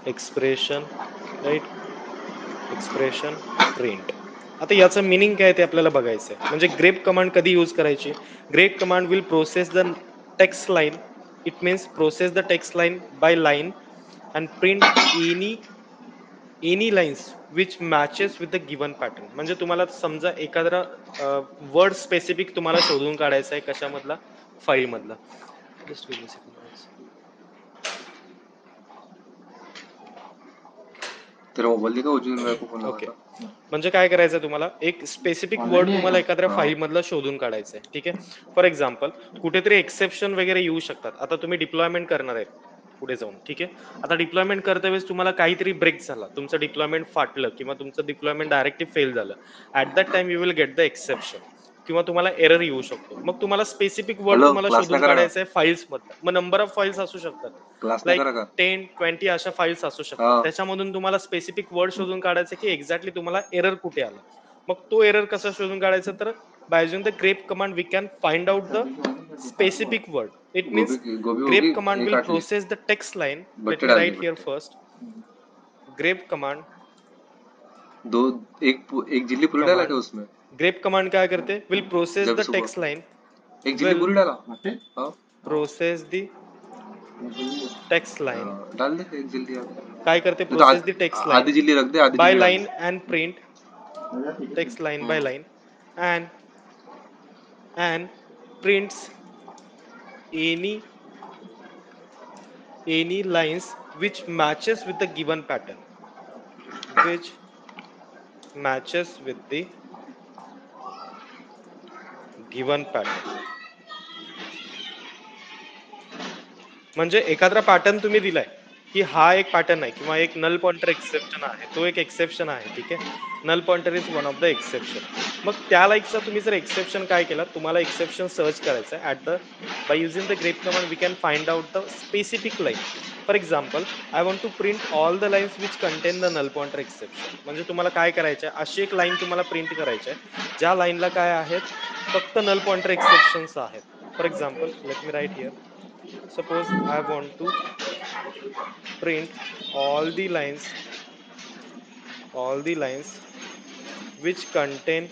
Expression, right, expression print. आता याचं meaning काय ते आपल्याला बघायचं आहे. म्हणजे ग्रेप कमांड कधी यूज करायची? Grep command will process the text line. It means process the text line by line and print any lines which matches with the given pattern. म्हणजे तुम्हाला समजा एखादा वर्ड स्पेसिफिक तुम्हाला शोधून काढायचा आहे कशामधला? फाईल मधला. Just give me second guys. तेरा मोबाईल का उजवी मेरे को फोन ओके. लगा म्हणजे काय करायचं तुम्हाला? एक स्पेसिफिक वर्ड तुम्हाला एखाद्या फाईल मधला शोधून काढायचं आहे. ठीक आहे. फॉर एक्झाम्पल कुठेतरी एक्सेप्शन वगैरे येऊ शकतात. आता तुम्ही डिप्लॉयमेंट करणार आहे पुढे जाऊन. ठीक आहे. आता डिप्लॉयमेंट करते वेळेस तुम्हाला काहीतरी ब्रेक झाला, तुमचं डिप्लॉयमेंट फाटलं किंवा तुमचं डिप्लॉयमेंट डायरेक्टली फेल झालं. At that time you will get the exception किंवा तुम्हाला एरर येऊ शकतो. मग तुम्हाला स्पेसिफिक वर्ड हॅलो तुम्हाला क्लास शोधून करा का काढायचं आहे फाईल्स मधलं. मग नंबर ऑफ फाईल्स असू शकतात. क्लास लाईक करा का 10-20 अशा फाईल्स असू शकतात. हा त्याच्यामधून तुम्हाला स्पेसिफिक वर्ड शोधून काढायचं की एक्झॅक्टली तुम्हाला एरर कुठे आला. मग तो एरर कसा शोधून काढायचा? तर by using the grep command we can find out the specific word. It means गोभी होगी grep command एक will काट ली process the text line. Let बट्टे me डाल दिए write here बट्टे first. Grep command दो एक जिल्ली पूरी डाला क्या command उसमें grep command क्या करते? Will process जब the text सुबह line. एक जिल्ली Will पूरी डाला हाँ process the text line. डाल दे एक जिल्ली आप काय करते? नहीं तो Process the text आधी line जिल्ली रख दे आधी by जिल्ली डाल line and print text line by line and prints any lines which matches with the given pattern, which matches with the given pattern. म्हणजे एखादा पॅटर्न तुम्ही दिलाय की हा एक पॅटर्न आहे किंवा एक नल पॉइंटर एक्सेप्शन आहे, तो एक एक्सेप्शन आहे. ठीक आहे. Null pointer is one of the exception. मग त्या लाईकचा तुम्ही जर एक्सेप्शन काय केला, तुम्हाला एक्सेप्शन सर्च करायचं आहे. At the by using the grep command we can find out the specific line. For example I want to print all the lines which contain the null pointer exception. म्हणजे तुम्हाला काय करायचं आहे? अशी एक line तुम्हाला प्रिंट करायची आहे ज्या लाईनला काय आहेत? फक्त नल पॉइंटर एक्सेप्शन्स आहेत. For example let me write here. Suppose I want to print all the lines which the contains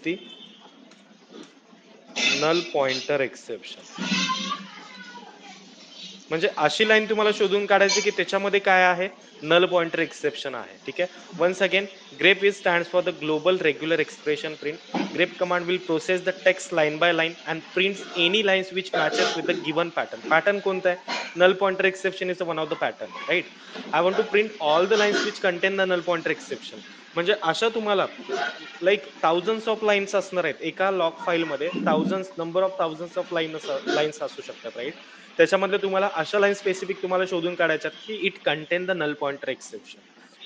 the null pointer exception. म्हणजे अशी लाईन तुम्हाला शोधून काढायची की त्याच्यामध्ये काय आहे? नल पॉइंटर एक्सेप्शन आहे. ठीक आहे. Once again grep is stands for the global regular expression print. Grep command will process the text line by line and prints any lines which matches with the given pattern. Pattern कोणता आहे? Null pointer exception is one of the pattern, right. I want to print all the lines which contain the null pointer exception. म्हणजे अशा तुम्हाला like thousands of lines असणार आहेत एका log फाईलमध्ये. Number of thousands of lines असू शकतात, right. त्याच्यामधले तुम्हाला अशा लाईन स्पेसिफिक तुम्हाला शोधून काढायच्यात की it contain the null pointer exception.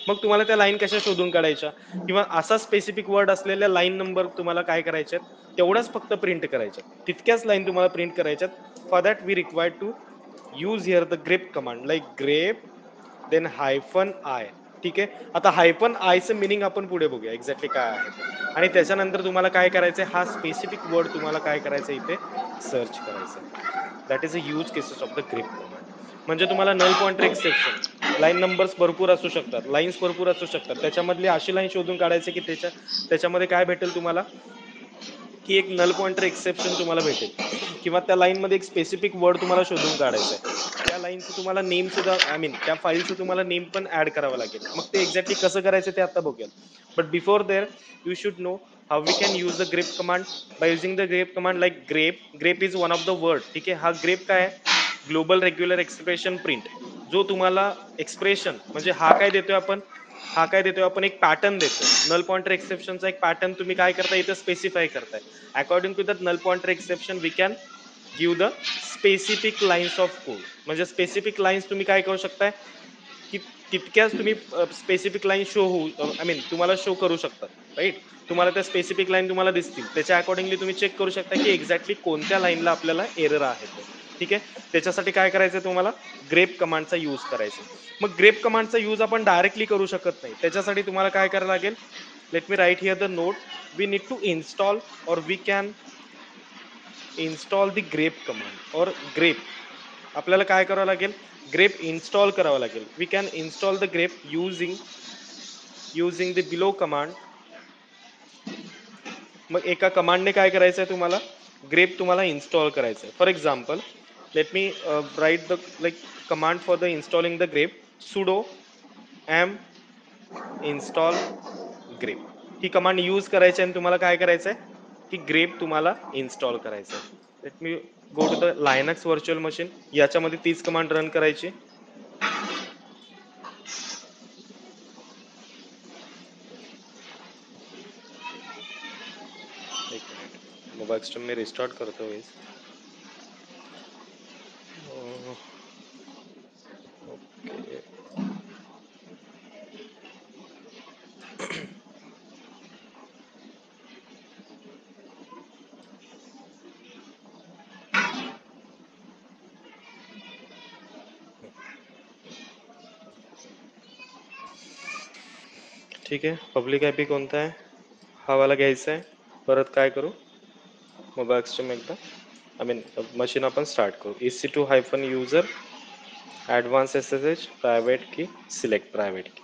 मग तुम्हाला त्या लाईन कशा शोधून काढायच्या किंवा असा स्पेसिफिक वर्ड असलेल्या लाईन नंबर तुम्हाला काय करायच्यात? तेवढाच फक्त प्रिंट करायच्यात. तितक्याच लाईन तुम्हाला प्रिंट करायच्यात. For that we required to use here the grep command. Like grep then hyphen I. ठीक आहे. आता हायफन आयचं मिनिंग आपण पुढे बघूया एक्झॅक्टली काय आहे ते. आणि त्याच्यानंतर तुम्हाला काय करायचंय? हा स्पेसिफिक वर्ड तुम्हाला काय करायचं इथे? सर्च करायचं. That is a use cases of the grep command. म्हणजे तुम्हाला null pointer exception line numbers भरपूर असू शकतात, लाईन्स भरपूर असू शकतात. त्याच्यामधली अशी लाईन शोधून काढायची की त्याच्यामध्ये काय भेटेल तुम्हाला? की एक नल पॉइंटर एक्सेप्शन तुम्हाला भेटेल किंवा त्या लाईन मध्ये एक स्पेसिफिक वर्ड तुम्हाला शोधून काढायचा आहे. त्या लाईनचं तुम्हाला नेम सुद्धा आय मीन त्या फाईलचं तुम्हाला नेम पण ऍड करावं लागेल. मग ते एक्झॅक्टली कसं करायचं ते आता बघूया. But before there you should know how we can use the grep command. By using the grep command like grep is one of the word. ठीक आहे. हा ग्रेप काय आहे? Global regular expression print. जो तुम्हाला एक्सप्रेशन म्हणजे हा काय देतोय आपण? एक पॅटर्न देतोय. नल पॉइंटर एक्सेप्शनचा एक पॅटर्न तुम्ही काय करताय इथं? स्पेसिफाय करताय. According to that null pointer exception we can give the specific lines of code. म्हणजे स्पेसिफिक लाईन्स तुम्ही काय करू शकताय की तितक्याच तुम्ही स्पेसिफिक लाईन शो होऊ आय मीन तुम्हाला शो करू शकतात, राईट. तुम्हाला त्या स्पेसिफिक लाईन तुम्हाला दिसतील. त्याच्या अकॉर्डिंगली तुम्ही चेक करू शकता की एक्झॅक्टली कोणत्या लाईनला आपल्याला एरर आहे ते. ठीक आहे. त्याच्यासाठी काय करायचं? तुम्हाला ग्रेप कमांडचा यूज करायचा. मग ग्रेप कमांडचा यूज आपण डायरेक्टली करू शकत नाही. त्याच्यासाठी तुम्हाला काय करायला लागेल? Let me write here the note. We need to install or we can install the grep command or grep. आपल्याला काय करावं लागेल, ग्रेप इन्स्टॉल करावं लागेल. We can install the grep using the below command. मग एका कमांडने काय करायचं आहे तुम्हाला, ग्रेप तुम्हाला इन्स्टॉल करायचं आहे. For example let me write the like command for the installing the grep, sudo am install grep. ही कमांड यूज करायची आणि तुम्हाला काय करायचं आहे की ग्रेप तुम्हाला इन्स्टॉल करायचं आहे. Let me go to the Linux virtual machine. याच्यामध्ये तीच कमांड रन करायची. एक मिनिट, मोबाईल सिस्टम मी रिस्टार्ट करतो वेळेस. ओके, ठीक आहे. पब्लिक आय पी कोणता आहे, हा वाला घ्यायचा आहे. परत काय करू, मोबाईल सिस्टम एकदा आय मीन मशीन आपण स्टार्ट करू. EC2 hyphen user advance SSH private की सिलेक्ट प्रायव्हेट की.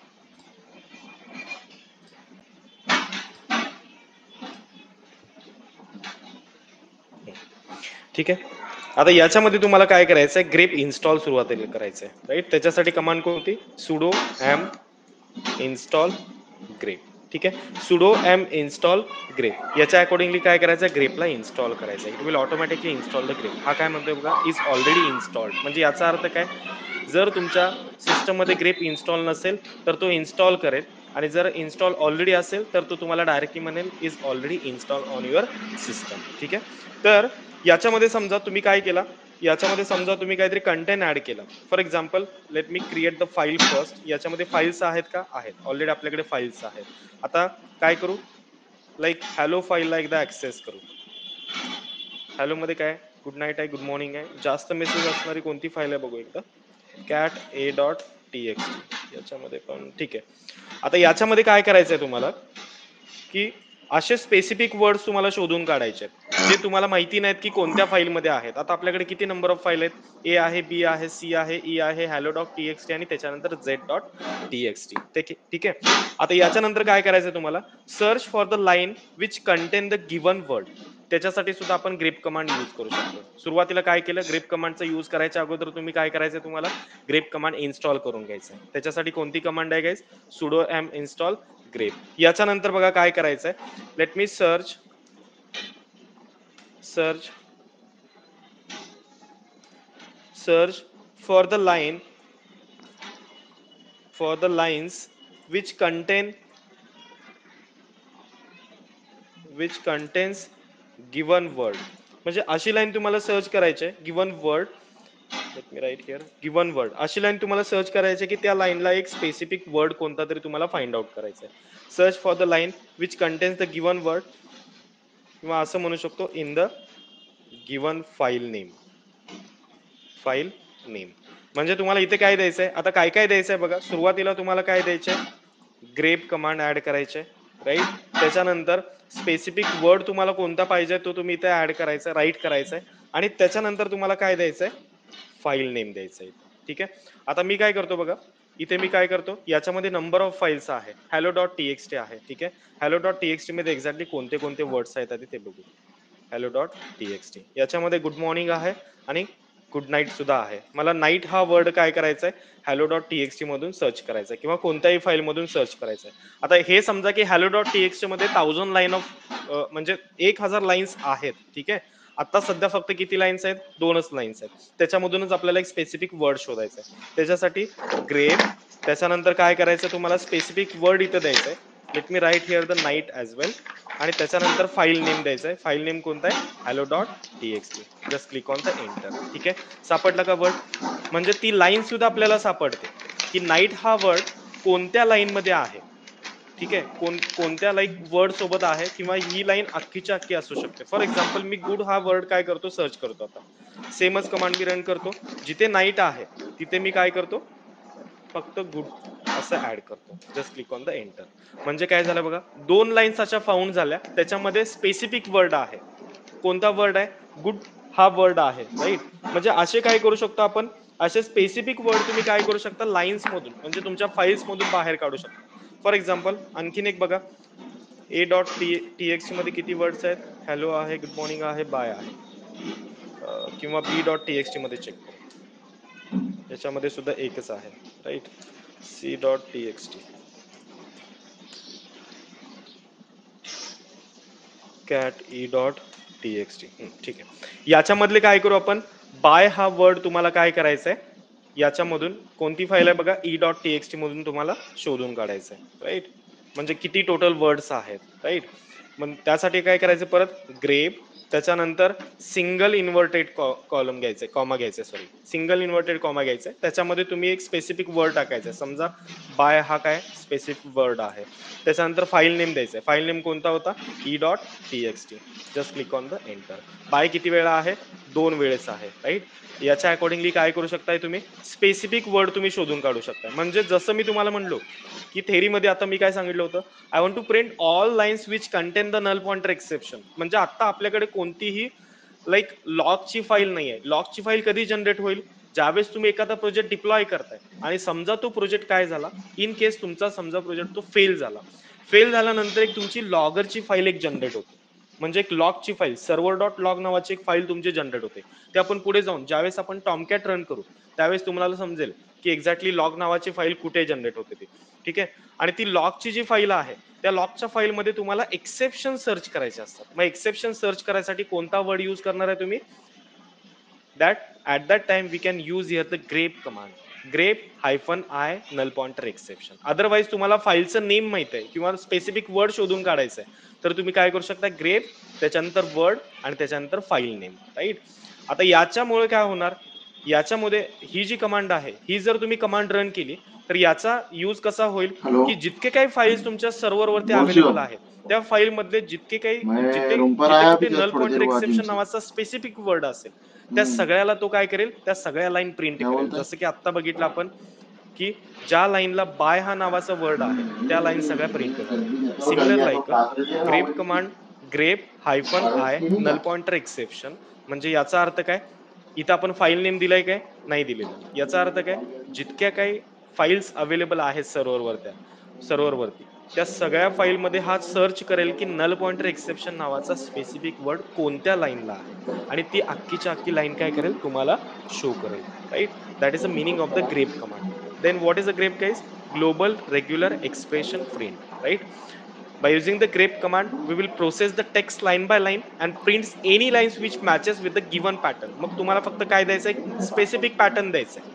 ठीक आहे. आता याच्यामध्ये तुम्हाला काय करायचं आहे, ग्रेप इन्स्टॉल सुरुवातीला करायचं आहे, राईट. त्याच्यासाठी कमांड कोणती, sudo am install grep. ठीक आहे, sudo am install grep. याच्या अकॉर्डिंगली काय करायचं आहे, ग्रेपला इन्स्टॉल करायचं आहे. It will automatically install the grep. हा काय म्हणतोय बघा, इज ऑलरेडी इन्स्टॉल्ड. म्हणजे याचा अर्थ काय, जर तुमच्या सिस्टम मध्ये ग्रेप इन्स्टॉल नसेल तर तो इन्स्टॉल करेल, आणि जर इन्स्टॉल ऑलरेडी असेल तर तो तुम्हाला डायरेक्टली म्हणेल is already install on your system. ठीक आहे. तर याच्यामध्ये समजा तुम्ही काय केला, याच्यामध्ये समजा तुम्ही काहीतरी कंटेंट ऍड केला. For example let me create the file first. याच्यामध्ये फाईल्स आहेत का, आहेत. ऑलरेडी आपल्याकडे फाईल्स आहेत. आता काय करू, लाईक हॅलो फाईलला एकदा ऍक्सेस करू. हॅलो मध्ये काय, गुड नाईट आहे, गुड मॉर्निंग आहे. जास्त मेसेज असणारी कोणती फाईल आहे बघू एकदा, cat.a.txt. याच्यामध्ये पण ठीक आहे. आता याच्यामध्ये काय करायचंय तुम्हाला, की असे स्पेसिफिक वर्ड्स तुम्हाला शोधून काढायचे आहेत जे तुम्हाला माहिती नाहीत की कोणत्या फाईलमध्ये आहेत. आता आपल्याकडे किती नंबर ऑफ फाईल आहेत, ए आहे, बी आहे, सी आहे, ई आहे, हॅलो डॉट टीएक्सटी आणि त्याच्यानंतर झेड डॉट टीएक्सटी. ठीक आहे. आता याच्यानंतर काय करायचं तुम्हाला, search for the line which contain the given word. त्याच्यासाठी सुद्धा आपण ग्रेप कमांड यूज करू शकतो. सुरुवातीला काय केलं, ग्रेप कमांडचा यूज करायच्या अगोदर तुम्ही काय करायचं, तुम्हाला ग्रेप कमांड इन्स्टॉल करून घ्यायचं. त्याच्यासाठी कोणती कमांड आहे guys, sudo am install grep. याच्यानंतर बघा काय करायचंय, let me search for the line lines which contains given word. म्हणजे अशी लाईन तुम्हाला सर्च करायची आहे, given word. Let me write here, given word. अशी लाईन तुम्हाला सर्च करायची की त्या लाईनला एक स्पेसिफिक वर्ड कोणता तरी तुम्हाला फाइंड आउट करायचा आहे. Search for the line which contains the given word, किंवा असं म्हणू शकतो in the given file name. म्हणजे तुम्हाला इथे काय द्यायचंय, आता काय काय द्यायचंय बघा. सुरुवातीला तुम्हाला काय द्यायचंय, ग्रेप कमांड ऍड करायचे, राईट. त्याच्यानंतर स्पेसिफिक वर्ड तुम्हाला कोणता पाहिजे तो तुम्ही इथे ऍड करायचा, राईट करायचंय. आणि त्याच्यानंतर तुम्हाला काय द्यायचंय, फाईल नेम द्यायचंय. ठीक आहे. आता मी काय करतो बघा, इथे मी काय करतो, याच्यामध्ये नंबर ऑफ फाईल्स आहे, हॅलो डॉट टीएक्सटी आहे. ठीक आहे. हॅलो डॉट टीएक्सटी मध्ये एक्झॅक्टली कोणते कोणते वर्ड्स आहेत आधी ते बघू. हॅलो डॉट टीएक्सटी याच्यामध्ये गुड मॉर्निंग आहे आणि गुड नाईट सुद्धा आहे. मला नाईट हा वर्ड काय करायचा आहे, हॅलो डॉट टीएक्सटी मधून सर्च करायचा आहे किंवा कोणत्याही फाईल मधून सर्च करायचं आहे. आता हे समजा की हॅलो डॉट टीएक्सटी मध्ये 1000 लाईन ऑफ म्हणजे 1000 लाईन्स आहेत. ठीक आहे. आता सध्या फक्त किती लाईन्स आहेत, 2च लाईन्स आहेत. त्याच्यामधूनच आपल्याला एक स्पेसिफिक वर्ड शोधायचा आहे. त्याच्यासाठी ग्रेप, त्याच्यानंतर काय करायचं, तुम्हाला स्पेसिफिक वर्ड इथं द्यायचं आहे. Let me write here the night as well. आणि त्याच्यानंतर फाईल नेम द्यायचं आहे. फाईल नेम कोणता आहे, hello dot TXT. Just click on the enter. ठीक आहे. सापडला का वर्ड, म्हणजे ती लाईन सुद्धा आपल्याला सापडते की नाईट हा वर्ड कोणत्या लाईन मध्ये आहे. ठीक आहे. कोणत्या लाईक वर्ड सोबत आहे, किंवा ही लाईन अख्खीच्या अख्खी असू शकते. फॉर एक्झाम्पल मी गुड हा वर्ड काय करतो, सर्च करतो. आता सेमच कमांड मी रन करतो. जिथे नाईट आहे तिथे मी काय करतो, फक्त गुड असं ऍड करतो. Just click on the enter. म्हणजे काय झालं बघा, 2 लाईन्स अशा फाउंड झाल्या, त्याच्यामध्ये स्पेसिफिक वर्ड आहे. कोणता वर्ड आहे, गुड हा वर्ड आहे, राईट. म्हणजे असे काय करू शकतो आपण, असे स्पेसिफिक वर्ड तुम्ही काय करू शकता लाईन्स मधून, म्हणजे तुमच्या फाईल्स मधून बाहेर काढू शकता. फॉर एक्झाम्पल आणखीन एक बघा, ए डॉट टी एक्स मध्ये किती वर्ड्स आहेत, हॅलो आहे, गुड मॉर्निंग आहे, बाय आहे. किंवा बी डॉट टी एक्स मध्ये चेक करू, याच्यामध्ये सुद्धा एकच आहे, right. C dot T X T, cat E dot T X T, ठीक आहे. याच्यामधले काय करू आपण, बाय हा वर्ड तुम्हाला काय करायचा आहे, याच्यामधून कोणती फाईल आहे बघा, E dot T X T मधून तुम्हाला शोधून काढायचं आहे, राईट. म्हणजे किती टोटल वर्ड्स आहेत, राईट. मग त्यासाठी काय करायचं, परत ग्रेप, त्याच्यानंतर सिंगल इन्व्हर्टेड कॉलम घ्यायचे, कॉमा घ्यायचे, सॉरी, सिंगल इन्व्हर्टेड कॉमा घ्यायचे, त्याच्यामध्ये तुम्ही एक स्पेसिफिक वर्ड टाकायचा. समजा बाय हा काय स्पेसिफिक वर्ड आहे, त्याच्यानंतर फाईल नेम द्यायचा. फाईल नेम कोणता होता, E dot T X T. Just click on the enter. By किती वेळा आहे, 2 वेळेस आहे, राईट. याच्या अकॉर्डिंगली काय करू शकताय तुम्ही, स्पेसिफिक वर्ड तुम्ही शोधून काढू शकताय. म्हणजे जसं मी तुम्हाला म्हणलो की थेरीमध्ये आता मी काय सांगितलं होतं, I want to print all lines which contain the null pointer exception. म्हणजे आता आपल्याकडे कोणतीही लाईक लॉगची फाईल नाही आहे. लॉगची फाईल कधी जनरेट होईल, ज्यावेळेस तुम्ही एखादा प्रोजेक्ट डिप्लॉय करताय आणि समजा तो प्रोजेक्ट काय झाला, इन केस तुमचा समजा प्रोजेक्ट तो फेल झाला, फेल झाल्यानंतर एक तुमची लॉगरची फाईल एक जनरेट होते. म्हणजे एक लॉगची फाईल, सर्व्हर डॉट लॉग नावाची एक फाईल तुमची जनरेट होते. ते आपण पुढे जाऊन ज्यावेळेस आपण टॉमकॅट रन करू, त्यावेळेस तुम्हाला समजेल की एक्झॅक्टली लॉग नावाची फाईल कुठे जनरेट होते ती, ठीक आहे. आणि ती लॉगची जी फाईल आहे, त्या लॉगच्या फाईलमध्ये तुम्हाला एक्सेप्शन सर्च करायचे असतात. मग एक्सेप्शन सर्च करायसाठी कोणता वर्ड यूज करणार आहे तुम्ही, that at that time we can use here the grep command, grep hyphen I null pointer exception. Otherwise तुम्हाला फाईलचं नेम माहित आहे किंवा स्पेसिफिक वर्ड शोधून काढायचं आहे, तर तुम्ही काय करू शकता, ग्रेप, त्याच्यानंतर वर्ड आणि त्याच्यानंतर फाईल नेम, राईट. आता याच्यामुळे काय होणार, याच्यामध्ये ही जी कमांड आहे, ही जर तुम्ही कमांड रन केली तर याचा यूज कसा होईल, हेलो, की जितके काही फाईल्स तुमच्या सर्व्हरवरती बोल शिव. अवेलेबल आहेत, त्या फाईल मधले जितके काही मैं जिथे रूम पर जिथे आया कुठे अभी नल जस्ट थोड़ी पॉइंटर देर हुआ जिम एक्सेप्शन से. नावाचा स्पेसिफिक वर्ड असेल, त्या सगळ्याला तो काय करेल, त्या सगळ्या लाईन प्रिंट क्या करेल. बोलता है? जसं की आता बघितलं आपण की ज्या लाईनला बाय हा नावाचा वर्ड आहे, त्या लाईन सगळ्या प्रिंट झाल्या. Similar like grep command, grep hyphen I null pointer exception. म्हणजे याचा अर्थ काय, इथं आपण फाईल नेम दिलाय काय, नाही दिलेलं. याचा अर्थ काय, जितक्या काही फाईल्स अवेलेबल आहेत सर्व्हरवरती, त्या सगळ्या फाईलमध्ये हा सर्च करेल की नल पॉइंटर एक्सेप्शन नावाचा स्पेसिफिक वर्ड कोणत्या लाईनला आहे, आणि ती अख्खीच्या अख्खी लाईन काय करेल, तुम्हाला शो करेल, right. That is the meaning of the grep command. Then what is the grep, guys? Global regular expression print, right? By using the grep command, we will process the text line by line and prints any lines which matches with the given pattern. मग तुम्हाला फक्त काय द्यायचं आहे, specific pattern द्यायचं आहे.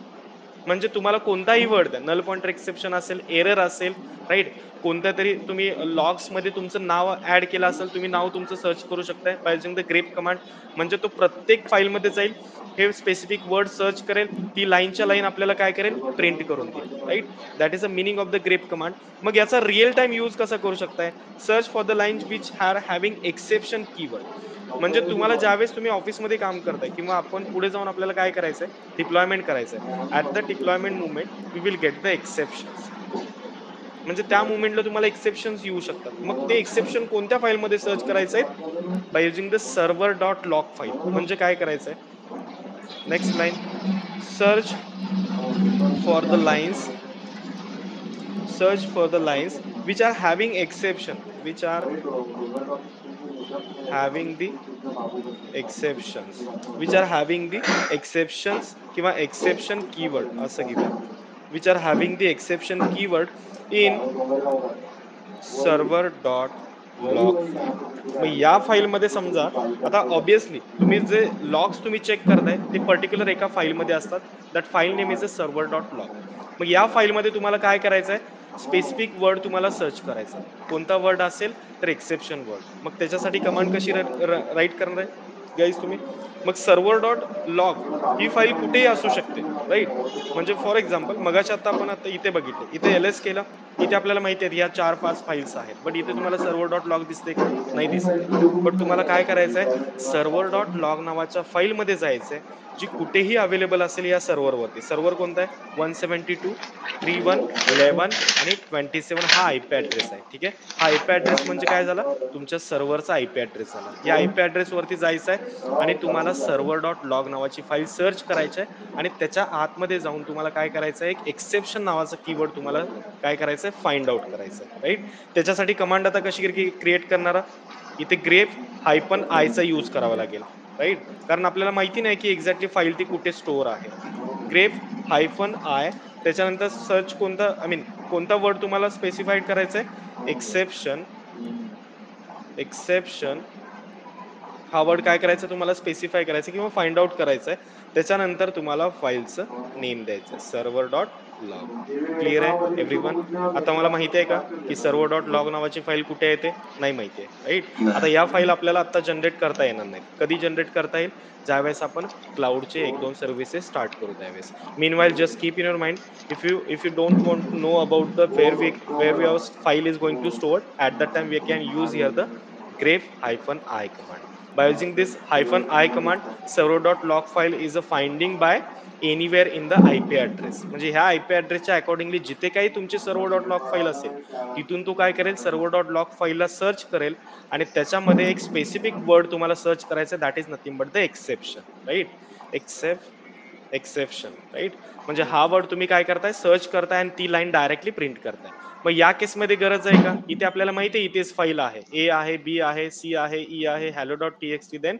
म्हणजे तुम्हाला कोणताही वर्ड द्या, नल पॉइंटर एक्सेप्शन असेल, एरर असेल, राईट. कोणत्या तरी तुम्ही लॉग्स मध्ये तुमचं नाव ऍड केलं असेल, तुम्ही नाव तुमचं सर्च करू शकताय by using the grep command. म्हणजे तो प्रत्येक फाईल मध्ये जाईल, हे स्पेसिफिक वर्ड सर्च करेल, ती लाईनच्या लाईन आपल्याला काय करेल, प्रिंट करून देईल, right. That is a meaning of the grep command. मग याचा रिअल टाइम यूज कसा करू शकताय, search for the line which are having exception keyword. म्हणजे तुम्हाला ज्यावेळेस तुम्ही ऑफिसमध्ये काम करताय किंवा आपण पुढे जाऊन आपल्याला काय करायचंय, डिप्लॉयमेंट करायचंय, at the deployment movement we will get the exceptions. म्हणजे त्या मुवमेंटला तुम्हाला एक्सेप्शन्स येऊ शकतात. मग ते एक्सेप्शन कोणत्या फाईलमध्ये सर्च करायचंय, bye using the server dot log file. म्हणजे काय करायचंय, next line, search for the lines, search for the lines which are having exception, which are having the exceptions, which are having the exceptions किंवा exception keyword असं घेऊया, which are having the exception keyword in server dot log file. मग या फाईलमध्ये समजा, आता obviously तुम्ही जे लॉग्स तुम्ही चेक करताय ते पर्टिक्युलर एका फाईलमध्ये असतात. That file name is a server dot log. मग या फाईलमध्ये तुम्हाला काय करायचं आहे, स्पेसिफिक वर्ड तुम्हाला सर्च करायचा आहे. कोणता वर्ड असेल तर एक्सेप्शन वर्ड. मग त्याच्यासाठी कमांड कशी राईट करणार आहे गाईज तुम्ही, मग सर्व्हर डॉट लॉग ही फाईल कुठेही असू शकते, राईट. म्हणजे फॉर एक्झाम्पल मगाशी आता आपण आता इथे बघितले, इथे एल एस केला, इथे आपल्याला माहिती आहे या 4-5 फाईल्स आहेत, बट इथे तुम्हाला सर्व्हर डॉट लॉग दिसते का, नाही दिसत आहे. बट तुम्हाला काय करायचं आहे, सर्व्हर डॉट लॉग नावाच्या फाईलमध्ये जायचंय, जी कुठेही अवेलेबल असेल या सर्व्हरवरती. सर्व्हर कोणता आहे, 172.3.1.11 आणि 27 हा आयपी ऍड्रेस आहे, ठीक आहे. हा आयपी ऍड्रेस म्हणजे काय झाला, तुमच्या सर्व्हरचा आयपी ऍड्रेस झाला. या आयपी ऍड्रेस वरती जायचं आहे आणि तुम्हाला तुम्हाला सर्व्हर डॉट लॉग नावाची फाईल सर्च करायची आहे आणि त्याच्या आतमध्ये जाऊन तुम्हाला काय करायचं आहे, एक एक्सेप्शन नावाचा कीवर्ड तुम्हाला काय करायचं आहे, फाइंड आउट करायचं आहे, राईट. त्याच्यासाठी कमांड आता कशी क्रिएट करणारा, इथे ग्रेप हायफन आयचा यूज करावा लागेल, राईट. कारण आपल्याला माहिती नाही की एक्झॅक्टली फाईल ती कुठे स्टोअर आहे. ग्रेप हायफन आय, त्याच्यानंतर सर्च कोणता, आय मीन कोणता वर्ड तुम्हाला स्पेसिफाईड करायचा आहे, एक्सेप्शन. एक्सेप्शन हा वर्ड काय करायचा तुम्हाला स्पेसिफाय करायचं किंवा फाइंड आउट करायचं आहे. त्याच्यानंतर तुम्हाला फाईलचं नेम द्यायचं आहे, सर्व्हर डॉट लॉग. क्लिअर आहे एव्हरीवन? आता मला माहिती आहे का की सर्व्हर डॉट लॉग नावाची फाईल कुठे येते, नाही माहिती आहे, राईट. आता या फाईल आपल्याला आता जनरेट करता येणार नाहीत. कधी जनरेट करता येईल, ज्यावेळेस आपण क्लाउडचे 1-2 सर्व्हिसेस स्टार्ट करू त्यावेळेस. Meanwhile just keep in your mind, if you don't want to know about the where our file is going to store, at that time we can use here the grep hyphen I command. By using this hyphen I command, server.log file is a finding by anywhere in the IP address. म्हणजे ह्या IP ॲड्रेसच्या accordingly जिथे काही तुमची server.log file असेल, तिथून तो काय करेल, server.log फाईलला सर्च करेल आणि त्याच्यामध्ये एक स्पेसिफिक वर्ड तुम्हाला सर्च करायचा, that is nothing but the exception, right. Exception, right. म्हणजे हा वर्ड तुम्ही काय करताय, सर्च करताय आणि ती लाईन डायरेक्टली प्रिंट करताय. मग या केसमध्ये गरज आहे का, इथे आपल्याला माहिती आहे इथेच फाईल आहे, ए आहे, बी आहे, सी आहे, ई आहे, hello dot T X T, then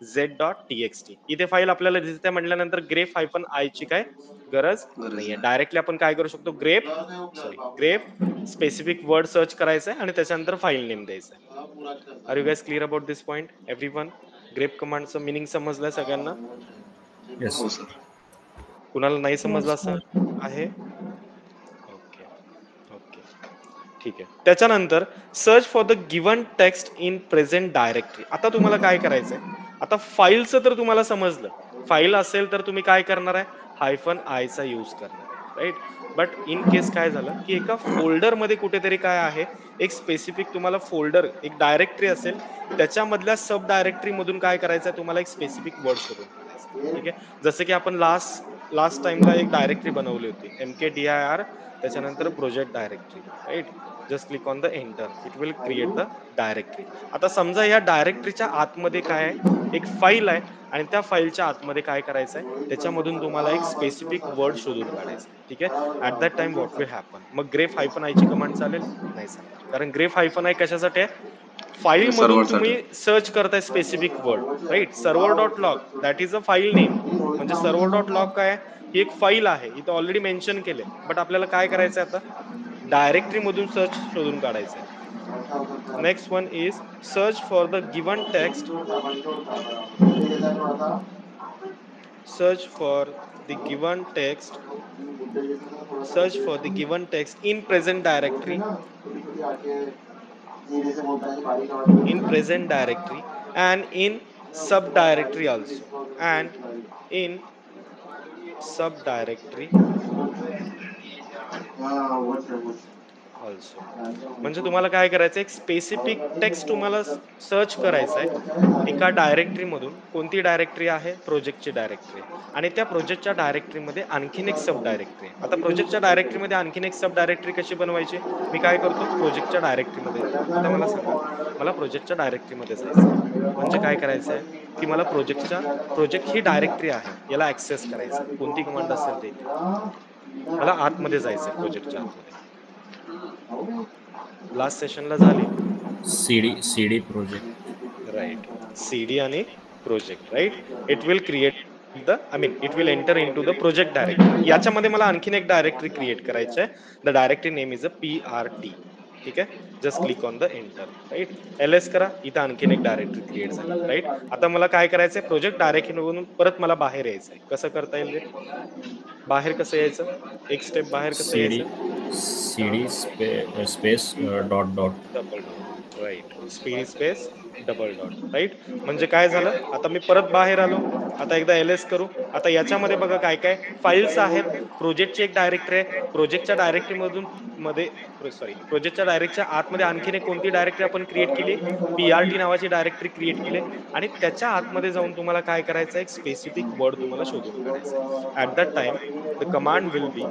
Z dot T X T. इथे फाईल आपल्याला दिसते म्हटल्यानंतर ग्रेप हायफन आय ची काय गरज नाहीये. डायरेक्टली आपण काय करू शकतो, ग्रेप स्पेसिफिक वर्ड सर्च करायचं आहे आणि त्याच्यानंतर फाईल नेम द्यायचं आहे. Are you guys clear about this point everyone? Grep कमांडचं मिनिंग समजलंय सगळ्यांना? येस. हो सर. कुणाला नाही समजलं Yes, असं sir. आहे? ओके ओके, ठीक आहे. त्याच्यानंतर search for the given text in present directory. आता तुम्हाला काय करायचंय, आता फाईलचं तर तुम्हाला समजलं, फाईल असेल तर तुम्ही काय करणार आहे, हायफन आयचा यूज करणार आहे, राईट. बट इन केस काय झालं की एका फोल्डर मध्ये कुठेतरी काय आहे, एक स्पेसिफिक तुम्हाला फोल्डर, एक डायरेक्टरी असेल, त्याच्यामधल्या सब डायरेक्टरी मधून काय करायचंय, तुम्हाला एक स्पेसिफिक वर्ड शोधून काढायचा, ठीक आहे. जसं की आपण लास्ट टाइमला एक डायरेक्टरी बनवली होती, MKDIR, त्याच्यानंतर project directory, right. Just click on the enter, it will create the directory. आता समजा या डायरेक्टरीच्या आतमध्ये काय आहे, एक फाईल आहे आणि त्या फाईलच्या आतमध्ये काय करायचं आहे, त्याच्यामधून तुम्हाला एक स्पेसिफिक वर्ड शोधून काढायचा आहे, ठीक आहे. At that time what will happen, मग ग्रेप हायफन आयची कमांड चालेल, नाही चालणार. कारण ग्रेप हायफन आय कशासाठी आहे, फाईल मधून सर्व्हरसाठी. तुम्ही सर्च करताय specific word, right. Server dot log that is a file name. म्हणजे सर्व्हर डॉट लॉग काय आहे, ही एक फाईल आहे, इथं ऑलरेडी मेन्शन केले. बट आपल्याला काय करायचंय, आता डायरेक्टरी मधून सर्च शोधून काढायचंय. Next one is search for the given text, search for the given text, search for the given text in present directory, in present directory and in subdirectory also, and in subdirectory also. म्हणजे तुम्हाला काय करायचं, एक specific text तुम्हाला search करायचं आहे एका directory मधून. कोणती डायरेक्टरी आहे, प्रोजेक्टची डायरेक्टरी, आणि त्या प्रोजेक्टच्या डायरेक्टरीमध्ये आणखीन एक सब डायरेक्टरी आहे. आता प्रोजेक्टच्या डायरेक्टरीमध्ये आणखीन एक सब डायरेक्टरी कशी बनवायची, मी काय करतो, प्रोजेक्टच्या डायरेक्टरीमध्ये जातो. आता मला सांगा, मला प्रोजेक्टच्या डायरेक्टरीमध्ये जायचं आहे, म्हणजे काय करायचं आहे की मला प्रोजेक्ट ही डायरेक्टरी आहे, याला ऍक्सेस करायचं आहे, कोणती कमांड असेल ते इथे. मला आतमध्ये जायचंय, प्रोजेक्टच्या आतमध्ये. लास्ट सेशनला झाली, CD प्रोजेक्ट. राईट. CD आणि project, right. It will create the, I mean it will enter into the project directory. याच्यामध्ये मला आणखीन एक डायरेक्टरी क्रिएट करायची आहे. The directory name is a PRT, ठीक आहे. Just click on the enter, right. LS करा, इथं आणखीन एक डायरेक्टरी क्रिएट झाली, राईट. आता मला काय करायचंय, प्रोजेक्ट डायरेक्टरीवरून परत मला बाहेर यायचंय. कसं करता येईल रे, बाहेर कसं यायचं, एक स्टेप बाहेर कसं CD यायचं, space dot dot. Double dot, right. Speed space double dot, right. म्हणजे काय झालं, आता मी परत बाहेर आलो. आता एकदा LS करू. आता याच्यामध्ये बघा काय काय फाईल्स आहेत. प्रोजेक्टची एक डायरेक्टरी आहे, प्रोजेक्टच्या डायरेक्टरी मधून प्रोजेक्टच्या डायरेक्टच्या आतमध्ये आणखीन एक कोणती डायरेक्टरी आपण क्रिएट केली, PRT नावाची डायरेक्टरी क्रिएट केली. आणि त्याच्या आतमध्ये जाऊन तुम्हाला काय करायचं, एक स्पेसिफिक वर्ड तुम्हाला शोधून काढायचा आहे. At that time the command will be,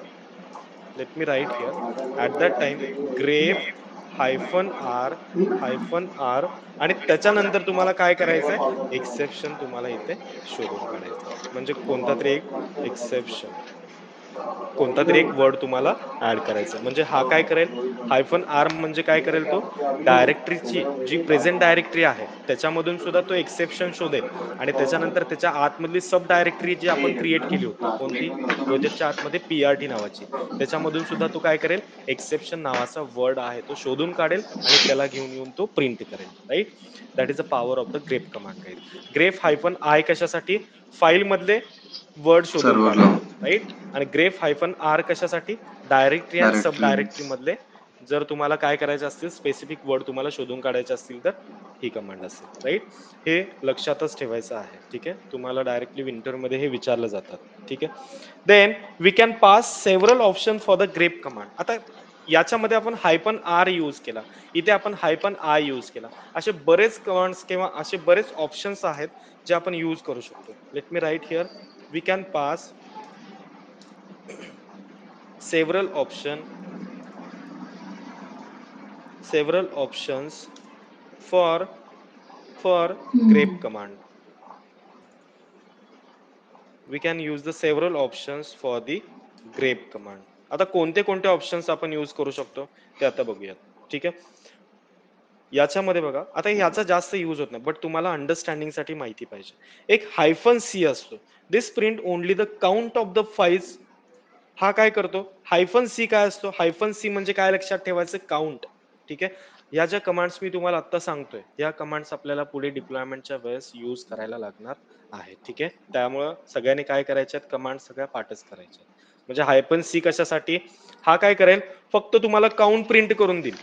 let me write here, at that time grep -r आणि त्याच्यानंतर तुम्हाला काय करायचं आहे, एक्सेप्शन तुम्हाला इथे शोधून काढायचं आहे. म्हणजे कोणता तरी एक एक्सेप्शन, कोणता तरी एक वर्ड तुम्हाला ऍड करायचा आहे. म्हणजे हा काय करेल, -r म्हणजे काय करेल, तो डायरेक्टरीची जी प्रेझेंट डायरेक्टरी आहे त्याच्यामधून सुद्धा तो एक्सेप्शन शोधेल आणि त्याच्यानंतर त्याच्या आतमधली सब डायरेक्टरी जी आपण क्रिएट केली होती, कोणती, प्रोजेक्टच्या आतमध्ये PRT नावाची, त्याच्यामधून सुद्धा तो काय करेल, एक्सेप्शन नावाचा वर्ड आहे तो शोधून काढेल आणि त्याला घेऊन येऊन तो प्रिंट करेल. Right, that is the power of the grep command guys. Grep -i कशासाठी, फाईल मधले वर्ड शोधून सर्व्हरला काढायला, राईट. आणि ग्रेप -r कशासाठी, directory and sub directory. Directory मधले जर तुम्हाला काय करायचे असतील, स्पेसिफिक वर्ड तुम्हाला शोधून काढायचे असतील तर ही कमांड असेल. राईट, हे लक्षातच ठेवायचं आहे. ठीक आहे, तुम्हाला डायरेक्टली विंटर मध्ये हे विचारलं जातात. ठीक आहे, then we can pass several option for the grep command. आता याच्यामध्ये आपण -r यूज केला, इथे आपण -i यूज केला. असे बरेच कमांड्स किंवा असे बरेच ऑप्शन्स आहेत जे आपण यूज करू शकतो. Let me write here, we can pass several options for grep command. We can use the several options for the grep command. आता कोणते कोणते ऑप्शन्स आपण यूज करू शकतो ते आता बघूयात. ठीक आहे, याच्यामध्ये बघा, आता ह्याचा जास्त यूज होत नाही, बट तुम्हाला अंडरस्टँडिंग साठी माहिती पाहिजे. एक -c असतो, this print only the count of the files. हा काय करतो, -c काय असतो, -c म्हणजे काय लक्षात ठेवायचं, काउंट. ठीक आहे, या ज्या कमांड्स मी तुम्हाला आता सांगतोय, या कमांड्स आपल्याला पुढे डिप्लॉयमेंटच्या वेळेस यूज करायला लागणार आहे. ठीक आहे, त्यामुळं सगळ्यांनी काय करायच्यात, कमांड सगळ्या पाठच करायच्या. म्हणजे -c कशासाठी, हा काय करेल, फक्त तुम्हाला काउंट प्रिंट करून देईल.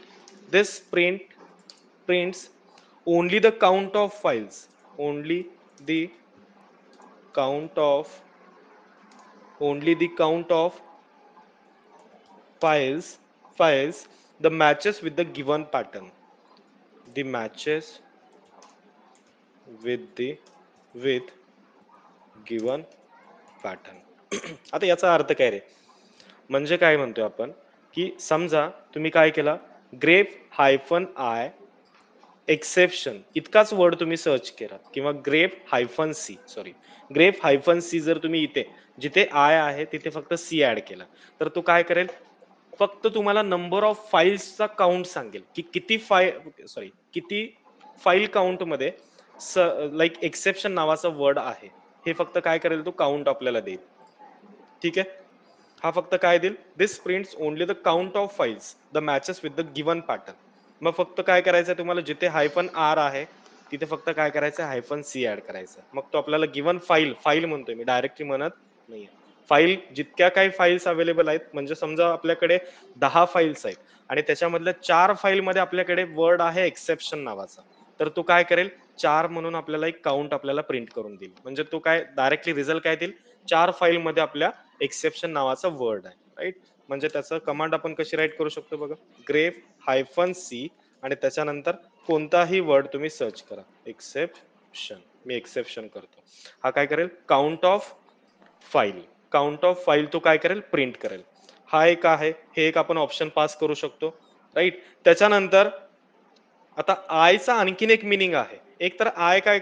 This prints only the count of files, only the count of files the matches with the given pattern, the matches with given pattern. आता याचा अर्थ काय रे, म्हणजे काय म्हणतोय आपण, की समजा तुम्ही काय केला, ग्रेप -i एक्सेप्शन इतकाच वर्ड तुम्ही सर्च केला, किंवा ग्रेप -c जर तुम्ही इथे जिथे आय आहे तिथे फक्त सी ऍड केला, तर तो काय करेल, फक्त तुम्हाला नंबर ऑफ फाईल्सचा काउंट सांगेल, की किती फाईल काउंट मध्ये लाईक एक्सेप्शन नावाचा वर्ड आहे, हे फक्त काय करेल, तो काउंट आपल्याला देईल. ठीक आहे, हा फक्त काय देईल, this prints only the count of files the matches with the given pattern. मग फक्त काय करायचं तुम्हाला, जिथे -r आहे तिथे फक्त काय करायचं, -c ऍड करायचं. मग तो आपल्याला गिवन फाईल म्हणतोय मी, डायरेक्टली म्हणत नाहीये. फाईल जितक्या काही फाईल्स अवेलेबल आहेत, म्हणजे समजा आपल्याकडे 10 फाईल्स आहेत आणि त्याच्यामधल्या 4 फाईल मध्ये आपल्याकडे वर्ड आहे एक्सेप्शन नावाचा, तर तो काय करेल, 4 म्हणून आपल्याला एक काउंट आपल्याला प्रिंट करून देईल. म्हणजे तो काय डायरेक्टली रिझल्ट काय देईल, 4 फाईल मध्ये आपल्या एक्सेप्शन नावाचा वर्ड आहे. राईट, म्हणजे त्याचं कमांड आपण कशी राईट करू शकतो बघा, ग्रेप -c आणि त्याच्यानंतर कोणताही वर्ड तुम्ही सर्च करा, एक्सेप्शन. मी एक्सेप्शन करतो, हा काय करेल, काउंट ऑफ फाईल तो काय करेल, प्रिंट करेल. हा एक आहे, हे एक आपण ऑप्शन पास करू शकतो. राईट, त्याच्यानंतर आता आयचा आणखीन एक मिनिंग आहे. एक तर आय काय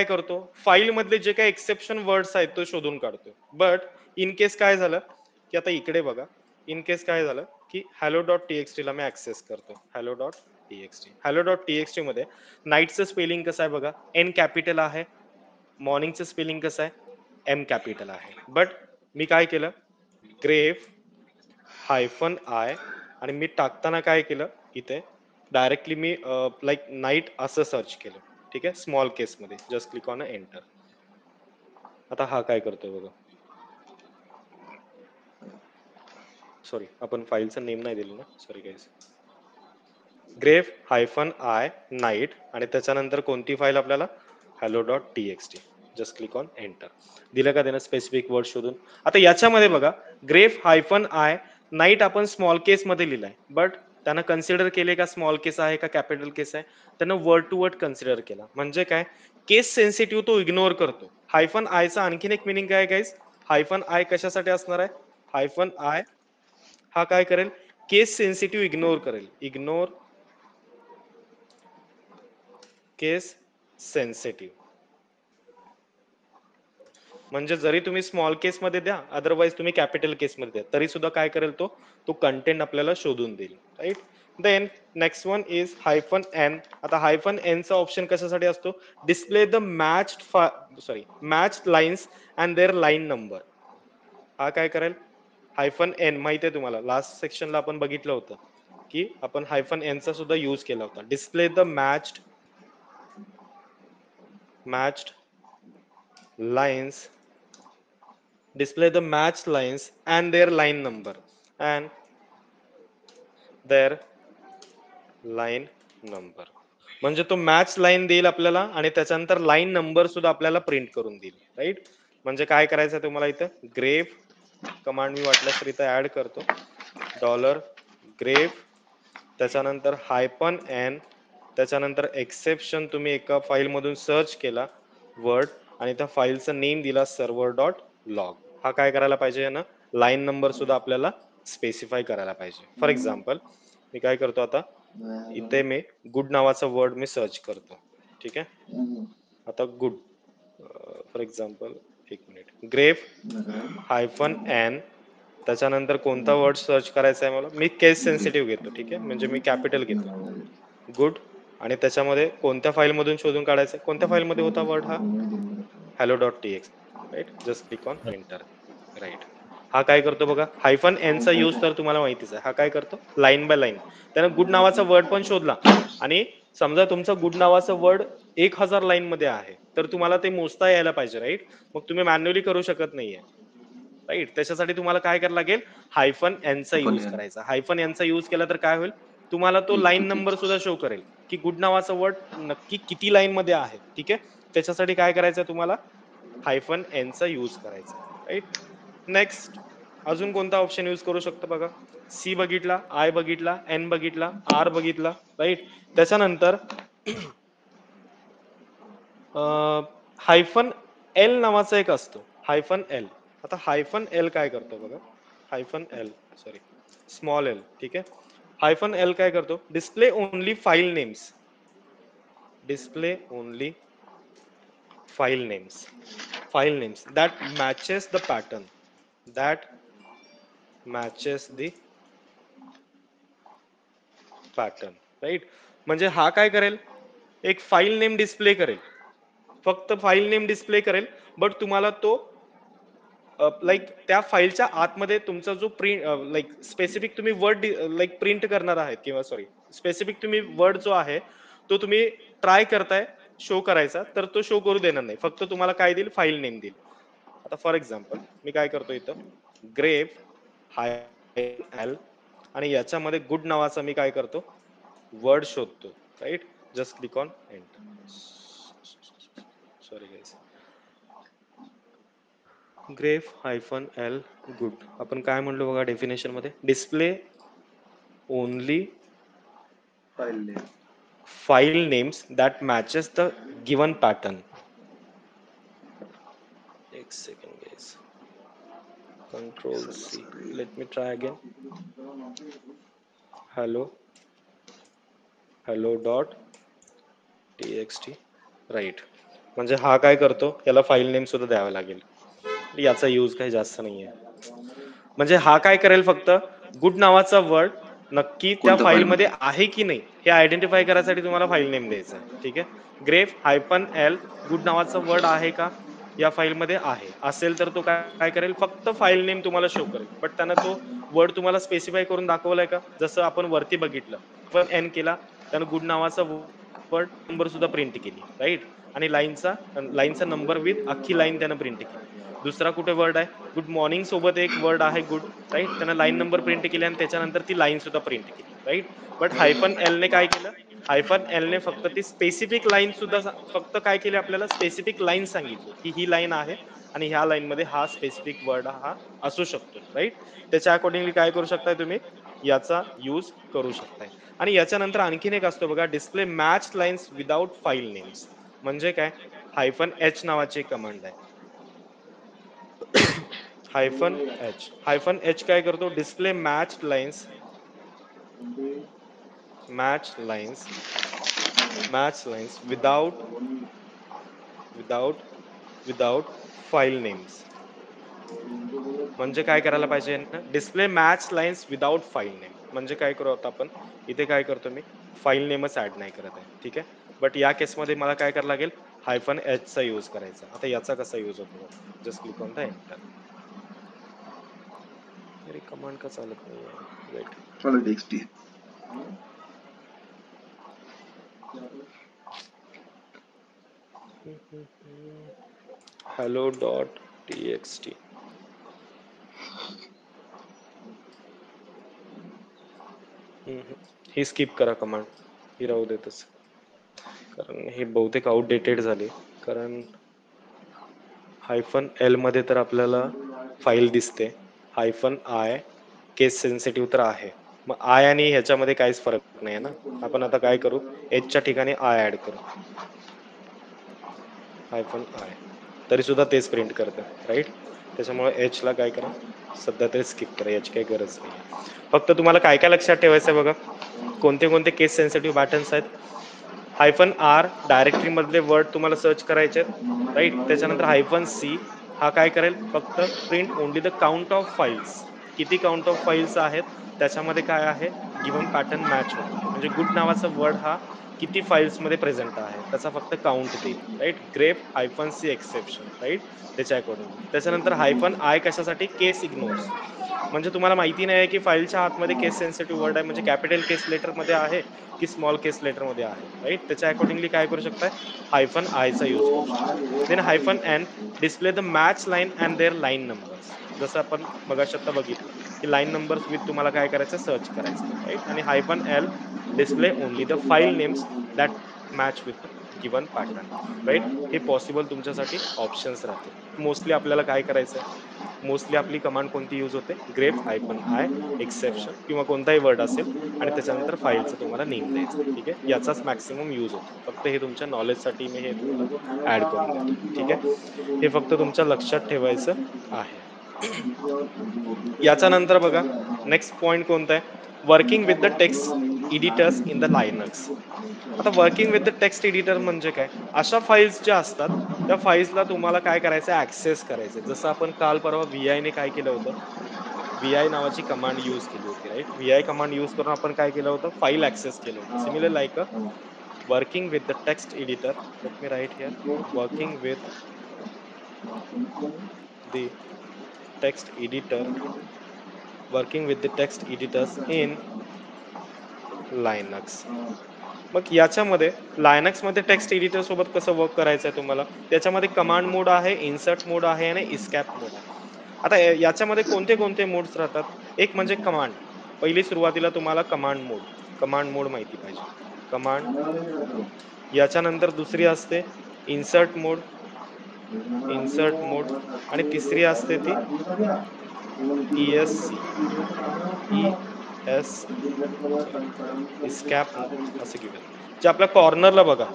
करतो, फाईल मधले जे काही एक्सेप्शन वर्ड्स आहेत तो शोधून काढतो. बट इन केस काय झालं, की आता इकडे बघा, इन केस काय झालं, की hello.txt ला मी ऍक्सेस करतो, hello.txt मध्ये नाईटचं स्पेलिंग कसं आहे बघा, एन कॅपिटल आहे, मॉर्निंगचं स्पेलिंग कसं आहे, एम कॅपिटल आहे. बट मी काय केलं, ग्रेप -i आणि मी टाकताना काय केलं, इथे डायरेक्टली मी लाईक नाईट असं सर्च केलं. ठीक आहे, स्मॉल केस मध्ये, जस्ट क्लिक ऑन एंटर. आता हा काय करतोय बघा, सॉरी आपण फाईलचं नेम नाही दिलं ना, sorry guys. Grep -i night आणि त्याच्यानंतर कोणती फाईल आपल्याला, hello.txt. Just click on enter. दिलं का त्यानं स्पेसिफिक वर्ड शोधून. आता याच्यामध्ये बघा, ग्रेप -i नाईट आपण स्मॉल केस मध्ये लिहिलाय, बट त्यानं कन्सिडर केले का स्मॉल केस आहे का कॅपिटल केस आहे, त्यानं वर्ड टू वर्ड कन्सिडर केला. म्हणजे काय, केस सेन्सिटिव्ह तो इग्नोर करतो. -i चा आणखीन एक मिनिंग काय गाईज, -i कशासाठी असणार आहे, -i हा काय करेल, केस सेन्सिटिव्ह इग्नोर करेल. इग्नोर केस सेन्सिटिव्ह. म्हणजे जरी तुम्ही स्मॉल केस मध्ये द्या, अदरवाइज तुम्ही कॅपिटल केस मध्ये द्या, तरी सुद्धा काय करेल तो कंटेंट आपल्याला शोधून देईल. Right. Then next one is hyphen N. आता हायफन एन चा ऑप्शन कशासाठी असतो? Display the matched lines and their line number. हा काय करेल? हायफन एन माहिती आहे तुम्हाला, लास्ट सेक्शनला आपण बघितलं होतं की आपण हायफन एन चा सुद्धा यूज केला होता. Display the matched lines, display the matched lines and their line number and their line number. म्हणजे तो मॅच लाईन देईल आपल्याला आणि त्याच्यानंतर लाईन नंबर सुद्धा आपल्याला प्रिंट करून देईल. राईट. म्हणजे काय करायचं तुम्हाला इथं? ग्रेव कमांड मी वाटल्यास तर इथं ऍड करतो. डॉलर ग्रेव, त्याच्यानंतर हायपन एन, त्याच्यानंतर एक्सेप्शन तुम्ही एका फाईल मधून सर्च केला वर्ड आणि त्या फाईलचं नेम दिला सर्व्हर डॉट लॉग. हा काय करायला पाहिजे ना? लाईन नंबर सुद्धा आपल्याला स्पेसिफाय करायला पाहिजे. फॉर एक्झाम्पल मी काय करतो आता, इथे मी गुड नावाचा वर्ड मी सर्च करतो. ठीक आहे. आता गुड फॉर एक्झाम्पल, एक मिनिट, ग्रेव हायफन एन, त्याच्यानंतर कोणता वर्ड सर्च करायचा आहे मला? मी केस सेन्सिटिव्ह घेतो. ठीक आहे, म्हणजे मी कॅपिटल घेतो. गुड. आणि त्याच्यामध्ये कोणत्या फाईल मधून शोधून काढायचं? कोणत्या फाईल मध्ये होता वर्ड हा? Hello dot TX. Right. Just click on enter. Right. हा काय करतो बघा, हायफन एन चा यूज तर तुम्हाला माहितीच आहे. हा काय करतो? Line by line. त्यानं गुड नावाचा वर्ड पण शोधला आणि समजा तुमचा गुड नावाचा वर्ड 1000 लाईन मध्ये आहे, तर तुम्हाला ते मोजता यायला पाहिजे. राईट. मग तुम्ही मॅन्युअली करू शकत नाहीये. राईट. त्याच्यासाठी तुम्हाला काय करायला लागेल? हायफन एनचा यूज करायचा. हायफन एनचा यूज केला तर काय होईल? तुम्हाला तो लाईन नंबर सुद्धा शो करेल की गुड नावाचा वर्ड नक्की किती लाईन मध्ये आहे. ठीक आहे. त्याच्यासाठी काय करायचं तुम्हाला? हायफन एनचा यूज करायचा. राईट. नेक्स्ट अजून कोणता ऑप्शन यूज करू शकतो बघा? सी बघितला, आय बघितला, एन बघितला, आर बघितला. राईट. त्याच्यानंतर हायफन एल नावाचा एक असतो, हायफन एल. आता हायफन एल काय करतो बघा, hyphen L sorry small L. ठीक आहे. हायफन एल काय करतो? Display only file names, display only file names that matches the pattern, that matches the pattern. Right. म्हणजे हा काय करेल? एक फाईल नेम डिस्प्ले करेल, फक्त फाईल नेम डिस्प्ले करेल, बट तुम्हाला तो लाईक त्या फाईलच्या आतमध्ये तुमचा जो प्रिंट लाईक स्पेसिफिक तुम्ही वर्ड लाईक प्रिंट करणार आहात, किंवा सॉरी स्पेसिफिक तुम्ही वर्ड जो आहे तो तुम्ही ट्राय करताय शो करायचा, तर तो शो करू देणार नाही. फक्त तुम्हाला काय देईल? फाईल नेम देईल. आता फॉर एक्झाम्पल मी काय करतो इथं, ग्रेव हाय एल, आणि याच्यामध्ये गुड नावाचा मी काय करतो? वर्ड शोधतो. Right. Just click on enter. Sorry guys. Grep hyphen L good. आपण काय म्हणलो बघा डेफिनेशन मध्ये? Display only file names that matches the given pattern. एक second guys, control C, let me try again. Hello dot TXT. Right. म्हणजे हा काय करतो? याला फाईल नेम सुद्धा द्यावा लागेल. याचा यूज काही जास्त नाहीये. म्हणजे हा काय करेल? फक्त गुड नावाचा वर्ड नक्की त्या फाईल मध्ये आहे की नाही हे आयडेंटिफाय करायसाठी तुम्हाला फाईल नेम द्यायचा आहे. ठीक आहे. ग्रेफ हायपन एल, गुड नावाचा वर्ड आहे का या फाईल मध्ये? आहे. असेल तर तो काय करेल? फक्त फाईल नेम तुम्हाला शो करेल, बट त्यानं तो वर्ड तुम्हाला स्पेसिफाय करून दाखवलाय का? जसं आपण वरती बघितलं, पण एन केला, त्यानं गुड नावाचा वर्ड नंबर सुद्धा प्रिंट केली. राईट. आणि लाईनचा नंबर विथ अख्खी लाईन त्यानं प्रिंट केली. दुसरा कुठे वर्ड आहे? गुड मॉर्निंग सोबत एक वर्ड आहे गुड. राईट. त्यानं लाईन नंबर प्रिंट केली आणि त्याच्यानंतर ती लाईन सुद्धा प्रिंट केली. राईट. बट हायफन एल ने काय केलं? हायफन एल ने फक्त ती स्पेसिफिक लाईन सुद्धा फक्त काय केली? आपल्याला स्पेसिफिक लाईन सांगितली की ही लाईन आहे आणि ह्या लाईन मध्ये हा स्पेसिफिक वर्ड हा असू शकतो. राईट. त्याच्या अकॉर्डिंगली काय करू शकताय तुम्ही? याचा यूज करू शकताय. आणि याच्यानंतर आणखीन एक असतो बघा, display match lines without file names. म्हणजे काय? हायफन एच नावाची कमांड आहे. हायफन एच काय करतो? Display match lines match lines without file names. म्हणजे काय करायला पाहिजे ना, display match lines without file name. म्हणजे काय करू आता आपण इथे काय करतो मी फाईल नेमच ऍड नाही करत आहे, ठीक आहे. बट या केसमध्ये मला काय करायला लागेल -h चा यूज करायचा. आता याचा कसा यूज होतो just click on the enter. अरे कमांड का चालत नाहीये, वेट. चलो टेक्स्ट hello.txt. ही स्किप करा कमांड, ही राहू देतच, कारण हे बहुतेक आउटडेटेड झाले. कारण -l मध्ये तर आपल्याला फाईल दिसते, -i केस सेन्सिटिव्ह तर आहे. मग आय आणि ह्याच्यामध्ये काहीच फरक नाही ना. आपण आता काय करू, h च्या ठिकाणी आय ऍड करू, -i तरी सुद्धा तेच प्रिंट करतं, राईट. त्याच्यामुळे h ला काय करा सध्या तरी स्किप करा, याची काही गरज नाही. फक्त तुम्हाला काय काय लक्षात ठेवायचं आहे बघा, कोणते कोणते केस सेन्सिटिव्ह पॅटर्न्स आहेत. -r डायरेक्टरी मधले वर्ड तुम्हाला सर्च करायचे आहेत, राईट. त्याच्यानंतर -c हा काय करेल, फक्त print only the count of files. किती काउंट ऑफ फाईल्स आहेत त्याच्यामध्ये काय आहे गिवन पॅटर्न मॅच होतो. म्हणजे गुड नावाचा वर्ड हा किती फाईल्स मध्ये प्रेझेंट आहे त्याचा फक्त काउंट देईल, right. Grep -c exception, right, त्याच्या अकॉर्डिंगली. त्याच्यानंतर -i कशासाठी, केस इग्नोर्स. म्हणजे तुम्हाला माहिती नाही आहे की फाईलच्या आतमध्ये केस सेन्सिटिव्ह वर्ड आहे म्हणजे कॅपिटल केस लेटर मध्ये आहे की स्मॉल केस लेटर मध्ये आहे, राईट. त्याच्या अकॉर्डिंगली काय करू शकताय, -i चा यूज करू शकता. Then -n display the match line and their line numbers. जसं आपण मगाशी आता बघितलं की लाईन नंबर्स विथ तुम्हाला काय करायचं, सर्च करायचं, राईट. आणि -l display only the file names that match with given pattern, right. हे पॉसिबल तुमच्यासाठी ऑप्शन्स राहतील. मोस्टली आपल्याला काय करायचं आहे, मोस्टली आपली कमांड कोणती यूज होते, ग्रेप -i एक्सेप्शन किंवा कोणताही वर्ड असेल आणि त्याच्यानंतर फाईलचं तुम्हाला नेम द्यायचं, ठीक आहे. याचाच मॅक्सिमम यूज होतो. फक्त हे तुमच्या नॉलेजसाठी मी हे तुम्हाला ऍड करून देतो, ठीक आहे. हे फक्त तुमच्या लक्षात ठेवायचं आहे. याच्या नंतर बघा नेक्स्ट पॉइंट कोणता आहे, working with the text editors in the Linux. आता working with the text editor म्हणजे काय, अशा फाईल्स ज्या असतात त्या फाईल्सला तुम्हाला काय करायचं, ऍक्सेस करायचं. जसं आपण काल परवा VI ने काय केलं होतं, VI नावाची कमांड यूज केली होती, राईट. VI कमांड यूज करून आपण काय केलं होतं, फाईल ऍक्सेस केलं होतं. Similar like working with the text editor, let me write here, working with the text editor, working with the text editors in Linux. मग याच्यामध्ये लायनक्स मध्ये टेक्स्ट एडिटर सोबत कसं वर्क करायचं आहे तुम्हाला, त्याच्यामध्ये कमांड मोड आहे, इन्सर्ट मोड आहे आणि इस्कॅप मोड आहे. आता याच्यामध्ये कोणते कोणते मोड्स राहतात, एक म्हणजे कमांड. पहिली सुरुवातीला तुम्हाला कमांड मोड माहिती पाहिजे, कमांड मोड. याच्यानंतर दुसरी असते इन्सर्ट मोड, आणि तिसरी असते ती ESC इस्कॅप मोड असं घेऊयात. जे आपल्या कॉर्नरला बघा,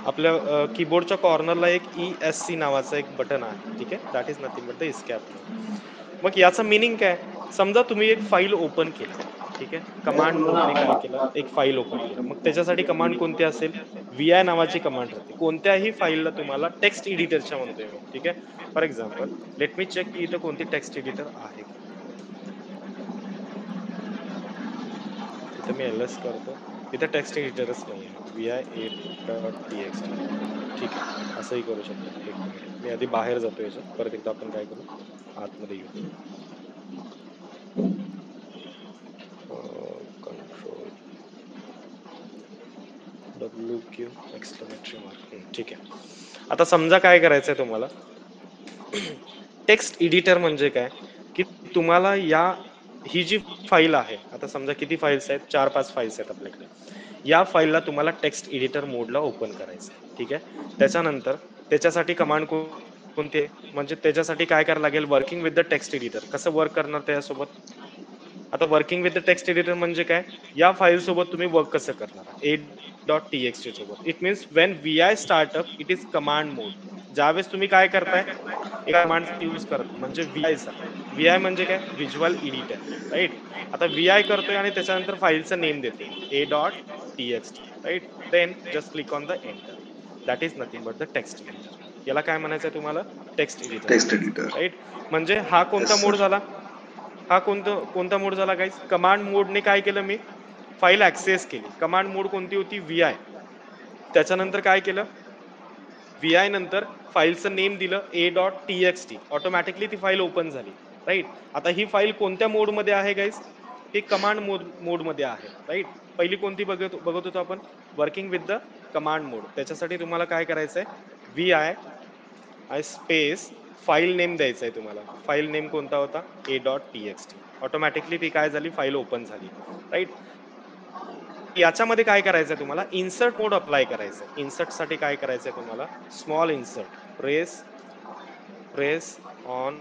आपल्या कीबोर्डच्या कॉर्नरला एक ESC नावाचं एक बटन आहे, ठीक आहे. That is nothing but the escape mode. मग याचं मिनिंग काय, समजा तुम्ही एक फाईल ओपन केलं, ठीक आहे. कमांड मोडने काय केलं, एक फाईल ओपन केलं. मग त्याच्यासाठी कमांड कोणती असेल, VI नावाची कमांड राहते. कोणत्याही फाईलला तुम्हाला टेक्स्ट एडिटरच्या म्हणतोय मी, ठीक आहे. For example let me check की इथं कोणती टेक्स्ट एडिटर आहे का. इथं मी ls करतो, इथं टेक्स्ट एडिटरच नाही आहे, vi8.txt. ठीक आहे, असंही करू शकतो. एक मिनिट, मी आधी बाहेर जातो याच्यात, परत एकदा आपण काय करू, आतमध्ये येऊ. कंट्रोल WQ एक्सक्लेमेटरी मार्क, ठीक आहे. आता समजा काय करायचंय तुम्हाला, टेक्स्ट एडिटर म्हणजे काय की तुम्हाला ही जी फाईल आहे, आता समजा किती फाईल्स आहेत, 4-5 फाईल्स आहेत आपल्याकडे. या फाईलला तुम्हाला टेक्स्ट एडिटर मोडला ओपन करायचं आहे, ठीक आहे. त्याच्यानंतर त्याच्यासाठी कमांड कोणती आहे, म्हणजे त्याच्यासाठी काय करायला लागेल, working with the text editor. कसं वर्क करणार त्यासोबत, आता working with the text editor म्हणजे काय, या फाईल सोबत तुम्ही वर्क कसं करणार, a.txt सोबत. It means when VI startup it is command mode. ज्यावेळेस तुम्ही काय करताय, एक कमांड यूज करता, म्हणजे VI म्हणजे काय, व्हिज्युअल एडिटर, राईट. आता VI करतोय आणि त्याच्यानंतर फाईलचं नेम देतोय a.txt, right? Then just click on the enter. That is nothing but the text editor. याला काय म्हणायचं आहे तुम्हाला? टेक्स्ट एडिटर टेक्स्ट म्हणायचं, एडिटर. राईट? म्हणजे हा कोणता येस मोड सर. झाला? हा कोणता मोड झाला गाईज? कमांड मोडने काय केलं मी? फाईल ऍक्सेस केली. कमांड मोड कोणती होती? VI. त्याच्यानंतर काय केलं? VI नंतर फाईलचं नेम दिलं a.txt. ऑटोमॅटिकली ती फाईल ओपन झाली, राईट? आता ही फाईल कोणत्या मोडमध्ये आहे गाईज? ही कमांड मोडमध्ये आहे, राईट? पहिली कोणती बघत होतो आपण? वर्किंग विथ द कमांड मोड. त्याच्यासाठी तुम्हाला काय करायचंय? VI स्पेस फाईल नेम द्यायचा आहे तुम्हाला. फाईल नेम कोणता होता? a.txt. ऑटोमॅटिकली ती काय झाली? फाईल ओपन झाली, राईट? याच्यामध्ये काय करायचंय तुम्हाला? इन्सर्ट मोड अप्लाय करायचंय. इन्सर्ट साठी काय करायचंय तुम्हाला? Small insert, press on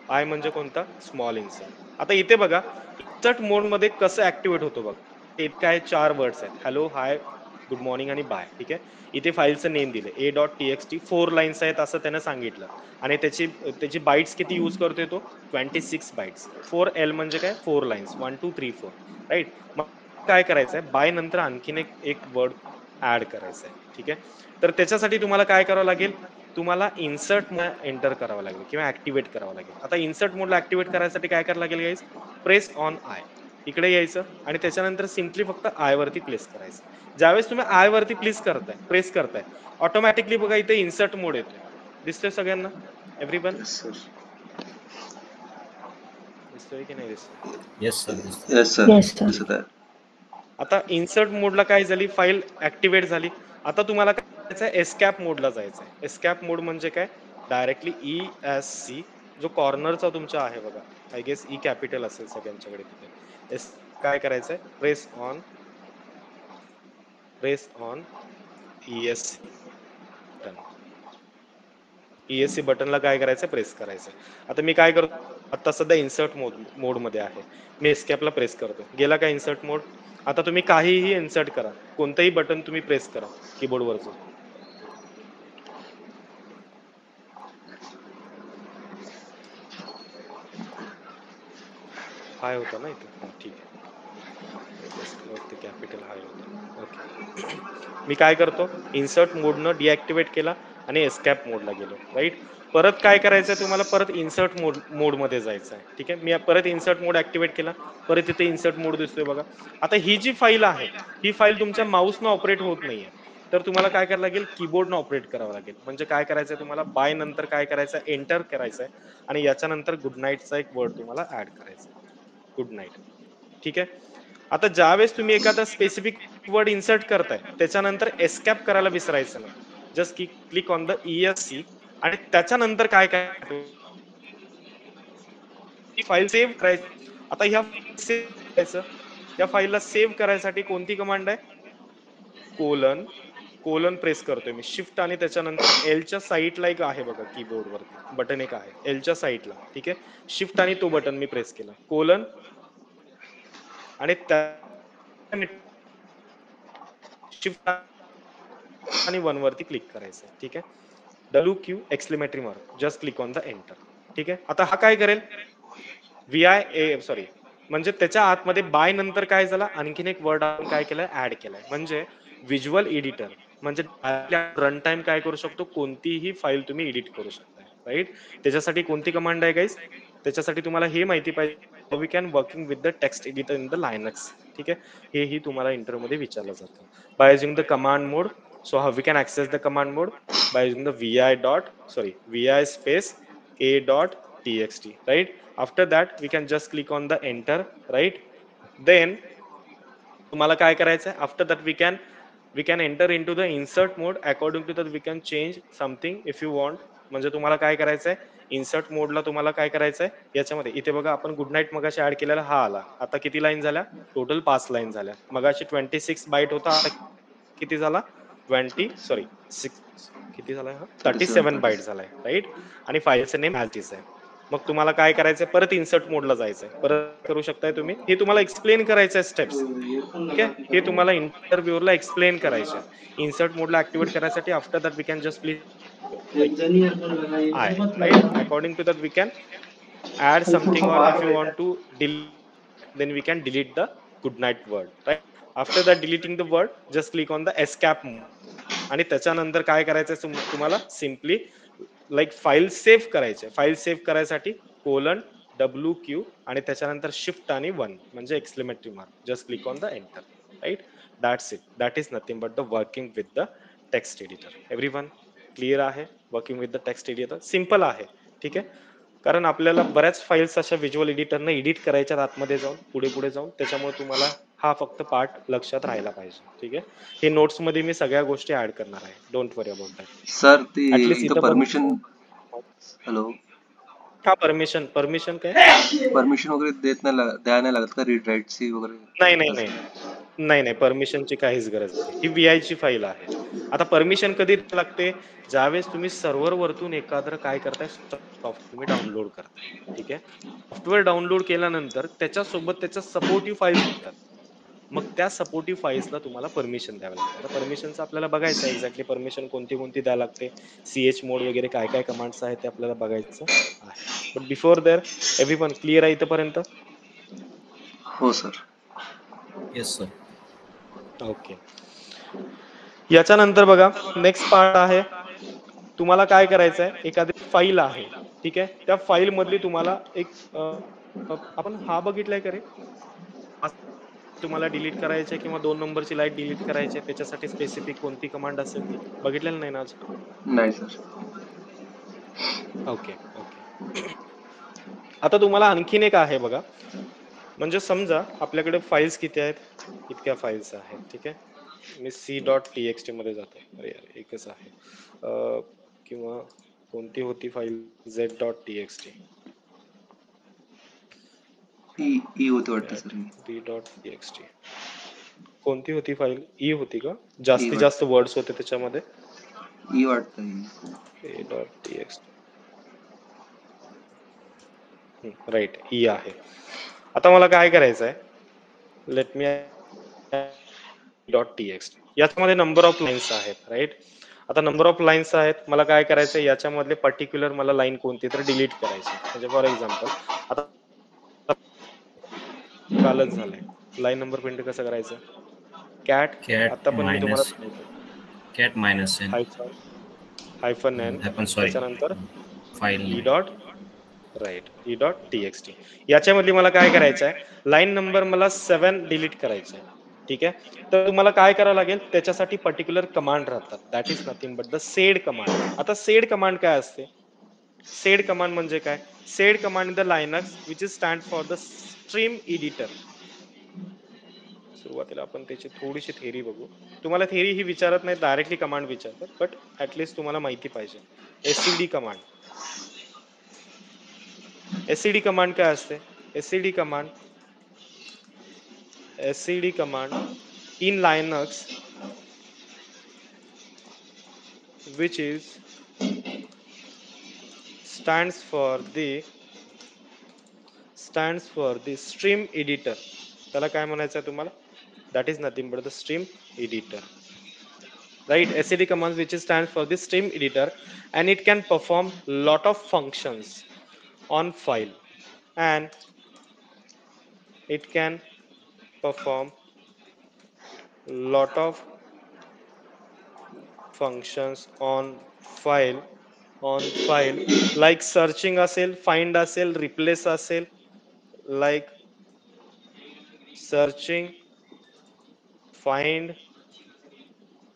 I म्हणजे कोणता? Small insert. आता इथे बघा, इन्सर्ट मोड मध्ये कसं ऍक्टिव्हेट होतो बघा. इथे काय 4 वर्ड्स आहेत, हॅलो, हाय, गुड मॉर्निंग आणि बाय, ठीक आहे? इथे फाईलचं नेम दिले a.txt, 4 लाईन्स आहेत असं त्यानं सांगितलं, आणि त्याची बाईट्स किती यूज करतोय तो? 26 बाईट्स. 4L म्हणजे काय? 4 लाईन्स, 1 2 3 4, राईट? मग काय करायचंय? बाय नंतर आणखीन एक वर्ड ऍड करायचंय, ठीक आहे? तर त्याच्यासाठी तुम्हाला काय करावं लागेल? तुम्हाला इन्सर्ट एंटर करावं लागेल किंवा ऍक्टिव्हेट करावं लागेल. आता इन्सर्ट मोडला ऍक्टिव्हेट करायसाठी काय करावं लागेल गाईज? Press on I. इकडे यायचं आणि त्याच्यानंतर सिम्पली फक्त आय वरती प्लेस करायचं. ज्यावेळेस तुम्ही आय वरती प्रेस करताय, ऑटोमॅटिकली बघा इथे इन्सर्ट मोड येतोय. दिसतोय सगळ्यांना? Everyone yes sir. दिसतोय की नाही दिसतोय? Yes, sir. Yes. Yes sir. Yes, sir. दिसत आहे. आता इन्सर्ट मोडला काय झाली? फाईल ऍक्टिव्हेट झाली. आता तुम्हाला काय करायचंय? एस्कॅप मोडला जायचंय. एस्कॅप मोड म्हणजे काय? डायरेक्टली ESC, जो कॉर्नरचा तुमचा आहे बघा, आय गेस ई कॅपिटल असेल सगळ्यांच्याकडे तिथे. काय करायचंय? Press on ESC button. ESC बटनला काय करायचं? प्रेस करायचं. आता मी काय करतो? आता सध्या इन्सर्ट मोड मध्ये आहे. मी एस्केपला प्रेस करतो. गेला का इन्सर्ट मोड? आता तुम्ही काहीही इन्सर्ट करा, कोणतंही बटन तुम्ही प्रेस करा कीबोर्डवरचं. हाय होता ना इथे? हा, ठीक आहे. जस्ट वरती कॅपिटल हाय होता. ओके. मी काय करतो? इन्सर्ट मोडनं डिॲक्टिव्हेट केला आणि एस्केप मोडला गेलो, राईट? परत काय करायचंय तुम्हाला? परत इन्सर्ट मोड मध्ये जायचं आहे, ठीक आहे? मी परत इन्सर्ट मोड ऍक्टिव्हेट केला, परत इथे इन्सर्ट मोड दिसतोय बघा. आता ही जी फाईल आहे, ही फाईल तुमच्या माऊसनं ऑपरेट होत नाहीये, तर तुम्हाला काय करावं लागेल? कीबोर्डनं ऑपरेट करावं लागेल. म्हणजे काय करायचंय तुम्हाला? बाय नंतर काय करायचं? एंटर करायचंय आणि याच्यानंतर गुड नाईटचा एक वर्ड तुम्हाला ऍड करायचा आहे. गुड नाईट, ठीक आहे? आता ज्यावेळेस तुम्ही एखादा स्पेसिफिक वर्ड इन्सर्ट करताय, त्याच्यानंतर एस्केप करायला विसरायचं नाही. Just click on the ESC आणि त्याच्यानंतर काय फाईल सेव्ह करायची. आता ह्या सेव्ह करायचं, या फाईलला सेव्ह करायसाठी कोणती कमांड आहे? कोलन प्रेस करतोय मी, शिफ्ट आणि त्याच्यानंतर एलच्या साईडला एक आहे बघा, कीबोर्ड वरती बटन एक आहे एलच्या साईडला, ठीक आहे? शिफ्ट आणि तो बटन मी प्रेस केला, कोलन आणि शिफ्ट आणि 1 वरती क्लिक करायचं, ठीक आहे? WQ exclamatory mark, just click on the enter, ठीक आहे? आता हा काय करेल? म्हणजे त्याच्या आतमध्ये बाय नंतर काय झालं? आणखीन एक वर्ड आपण काय केलंय? ऍड केलाय. म्हणजे व्हिज्युअल एडिटर, म्हणजे रन टाइम काय करू शकतो? कोणतीही फाईल तुम्ही एडिट करू शकता, राईट? त्याच्यासाठी कोणती कमांड आहे गाईस? त्याच्यासाठी तुम्हाला हे माहिती पाहिजे, we can working with the text editor in the Linux, ठीक आहे? हेही तुम्हाला इंटरव्ह्यू मध्ये विचारलं जातं. By using the command mode, so how we can access the command mode? By using the VI space a.txt, right? After that we can just click on the enter, right? Then तुम्हाला काय करायचं? After that we can enter into the insert mode. According to that we can change something if you want. म्हणजे तुम्हाला काय करायचंय? Insert मोडला तुम्हाला काय करायचंय? याच्यामध्ये इथे बघा, आपण गुड नाईट मगाशी ऍड केलेला हा आला. आता किती लाईन झाल्या? टोटल 5 लाईन झाल्या. मगाशी 26 बाईट होता, आता किती झाला? 37 बाईट झालाय, राईट? आणि फाईलचं नेम ऍज आहे. मग तुम्हाला काय करायचंय? परत इन्सर्ट मोडला जायचंय. परत करू शकताय तुम्ही. हे तुम्हाला एक्सप्लेन करायचंय स्टेप्स, ठीक आहे? हे तुम्हाला इंटरव्ह्यूला एक्सप्लेन करायचं. इन्सर्ट मोडला ऍक्टिव्हेट करायसाठी after that we can just please I, right? According to that we can add something, or if you want to delete, then we can delete the good night word, right? After that deleting the word just click on the escape आणि त्याच्यानंतर काय करायचं तुम्हाला simply like file save करायचे. File save करायसाठी :WQ आणि त्याच्यानंतर shift आणि 1 म्हणजे exclamatory mark. Just click on the enter. Right, that's it. That is nothing but the working with the text editor. Everyone clear आहे? Working with the text editor simple आहे. ठीक आहे, कारण आपल्याला बऱ्याच फाईल्स अशा व्हिज्युअल एडिटरने एडिट करायच्या आतमध्ये जाऊन पुढे पुढे जाऊन, त्याच्यामुळे तुम्हाला हा फक्त पार्ट लक्षात राहायला पाहिजे. ठीक आहे, हे नोट्स मध्ये मी सगळ्या गोष्टी ऍड करणार आहे. Don't worry about that. Sir ते ऍटलीस्ट इथं इथं परमिशन, पण हॅलो, हा परमिशन काय? परमिशन वगैरे द्यायला नाही लागत का रीड राईटची वगैरे? नाही नाही नाही नाही नाही, परमिशनची काहीच गरज नाही. ही VI ची फाईल आहे. आता परमिशन कधी लागते? ज्यावेळेस तुम्ही सर्व्हर वरतून एखादं काय करताय, सॉफ्टवेअर तुम्ही डाउनलोड करताय. ठीक आहे, सॉफ्टवेअर डाउनलोड केल्यानंतर त्याच्यासोबत त्याच्या सपोर्टिव्ह फाईल्स येतात. मग त्या सपोर्टिव्ह फाईल्सला तुम्हाला परमिशन द्यावी लागते. आता परमिशनचं आपल्याला बघायचं आहे एक्झॅक्टली परमिशन कोणती कोणती द्यावी लागते, CH मोड वगैरे काय काय कमांड्स आहेत ते आपल्याला बघायचं आहे. But before there everyone clear आहे इथपर्यंत? हो सर. Yes sir. ओके, याच्यानंतर बघा नेक्स्ट पार्ट आहे. तुम्हाला काय करायचं आहे, एखादी फाईल आहे. ठीक आहे, त्या फाईल मधली तुम्हाला एक आपण हा बघितलाय का रे, तुम्हाला डिलीट करायचे किंवा 2 नंबरची लाईट डिलीट करायची, त्याच्यासाठी स्पेसिफिक कोणती कमांड असेल ती बघितलेलं नाही ना आज? नाही सर. Okay okay. आता तुम्हाला आणखीन एक आहे बघा, म्हणजे समजा आपल्याकडे फाईल्स किती आहेत, इतक्या फाईल्स आहेत. ठीक आहे, मी C.txt मध्ये जातो. अरे यार एकच आहे. किंवा कोणती होती फाईल, Z.txt. ई होते वाटतं सर. B.txt कोणती होती फाईल? ई होती का? ई जास्तीत जास्त वर्ड्स होते त्याच्यामध्ये. ई वाटतं. A.txt राईट, ई आहे. आता मला काय करायचं आहे, लेट मी .txt याच्यामध्ये नंबर ऑफ लाईन्स आहेत. राईट, आता नंबर ऑफ लाईन्स आहेत, मला काय करायचं आहे, याच्यामधले पर्टिक्युलर मला लाईन कोणती तर डिलीट करायची. म्हणजे फॉर एक्झाम्पल आता कालच झालंय, लाईन नंबर प्रिंट कसं करायचं, कॅट, आता पण मी तुम्हाला सांगतो, कॅट -n -n त्याच्यानंतर file E dot right E.txt. याच्यामधली मला काय करायचं आहे, लाईन नंबर मला 7 डिलीट करायचं आहे. ठीक आहे, तर तुम्हाला काय करावं लागेल, त्याच्यासाठी पर्टिक्युलर कमांड राहतात. That is nothing but the sed command. आता सेड कमांड काय असते, सेड कमांड म्हणजे काय, sed command in the Linux which is stand for the stream editor. सुरुवातीला आपण त्याची थोडीशी थेरी बघू. तुम्हाला थेरी ही विचारत नाही, डायरेक्टली कमांड विचारतात, बट ऍटलीस्ट तुम्हाला माहिती पाहिजे. SCD कमांड, SCD कमांड काय असते, SCD command in Linux which is stands for the stream editor. त्याला काय म्हणायचं आहे तुम्हाला, that is nothing but the stream editor. Right, SCD commands which stands for the stream editor and it can perform lot of functions on file and it can perform lot of functions on file like searching असेल, find असेल, replace असेल, like searching, find,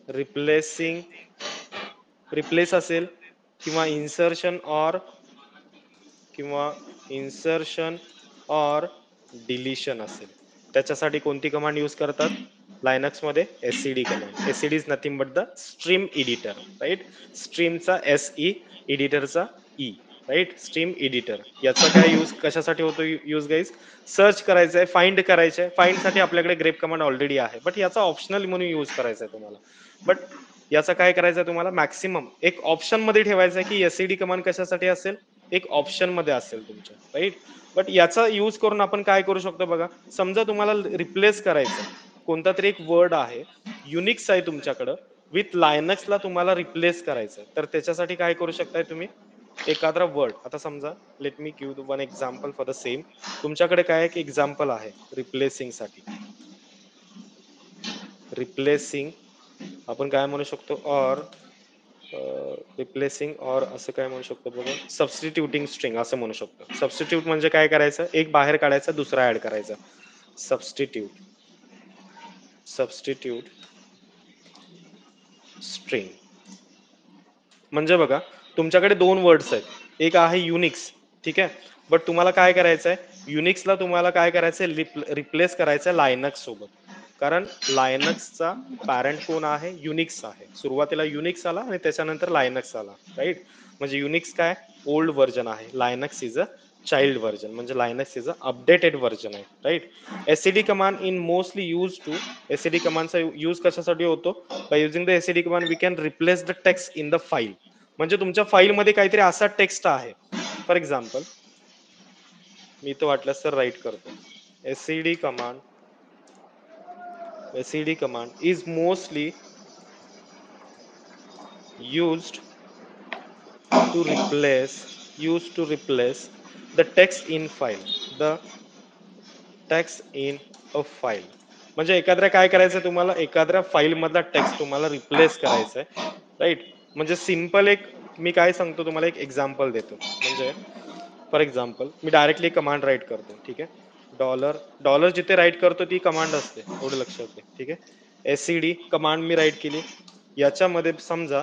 replace असेल किंवा insertion or deletion असेल. त्याच्यासाठी कोणती command use करतात Linux मध्ये, SCD command. SCD is nothing but the stream editor. Right, स्ट्रीमचा SE, एडिटरचा E. Right, stream editor. याचा काय यूज कशासाठी होतो यूज गाईज, सर्च करायचंय, फाइंड करायचंय. फाइंड साठी आपल्याकडे ग्रेप कमांड ऑलरेडी आहे, बट याचा ऑप्शनल म्हणून यूज करायचा आहे तुम्हाला. बट याचा काय करायचं आहे तुम्हाला, मॅक्सिमम एक ऑप्शन मध्ये ठेवायचं आहे की SCD कमांड कशासाठी असेल, एक ऑप्शन मध्ये असेल तुमच्या. राईट, बट याचा यूज करून आपण काय करू शकतो बघा, समजा तुम्हाला रिप्लेस करायचं कोणता तरी एक वर्ड आहे, युनिक्स आहे तुमच्याकडं, विथ लायनक्सला तुम्हाला रिप्लेस करायचं, तर त्याच्यासाठी काय करू शकताय तुम्ही, एखादा वर्ड. आता समजा let me give one example for the same. तुमच्याकडे काय एक एक्झाम्पल आहे रिप्लेसिंग साठी, रिप्लेसिंग आपण काय म्हणू शकतो और रिप्लेसिंग और असं काय म्हणू शकतो बघा सबस्टिट्यूटिंग स्ट्रिंग असं म्हणू शकतो. सबस्टिट्यूट म्हणजे काय करायचं एक बाहेर काढायचा दुसरा ऍड करायचा. सबस्टिट्यूट स्ट्रिंग म्हणजे बघा तुमच्याकडे दोन वर्ड्स आहेत. एक आहे युनिक्स ठीक आहे बट तुम्हाला काय करायचं आहे युनिक्सला तुम्हाला काय करायचंय रिप्लेस करायचं लायनक्स सोबत कारण लायनक्सचा पॅरेंट कोण आहे युनिक्स आहे. सुरुवातीला युनिक्स आला आणि त्याच्यानंतर लायनक्स आला राईट. म्हणजे युनिक्स काय ओल्ड व्हर्जन आहे Linux is a child version म्हणजे Linux is a updated version आहे right. SCD command in mostly use to SCD कमांडचा यूज कशासाठी होतो by using the SCD command we can replace the text in the file. म्हणजे तुमच्या फाईलमध्ये काहीतरी असा टेक्स्ट आहे फॉर एक्झाम्पल मी इथं वाटल्यास तर राईट करतो. SCD command is mostly used to replace the text in a file. म्हणजे एखाद्या काय करायचं तुम्हाला एखाद्या फाईल मधला टेक्स्ट तुम्हाला रिप्लेस करायचा आहे राईट. म्हणजे सिंपल एक मी काय सांगतो तुम्हाला एक एक्झाम्पल देतो. म्हणजे फॉर एक्झाम्पल मी डायरेक्टली कमांड राईट करतो ठीक आहे. डॉलर जिथे राईट करतो ती कमांड असते एवढं लक्षात घे ठीक आहे. एससीडी कमांड मी राईट केली याच्यामध्ये समजा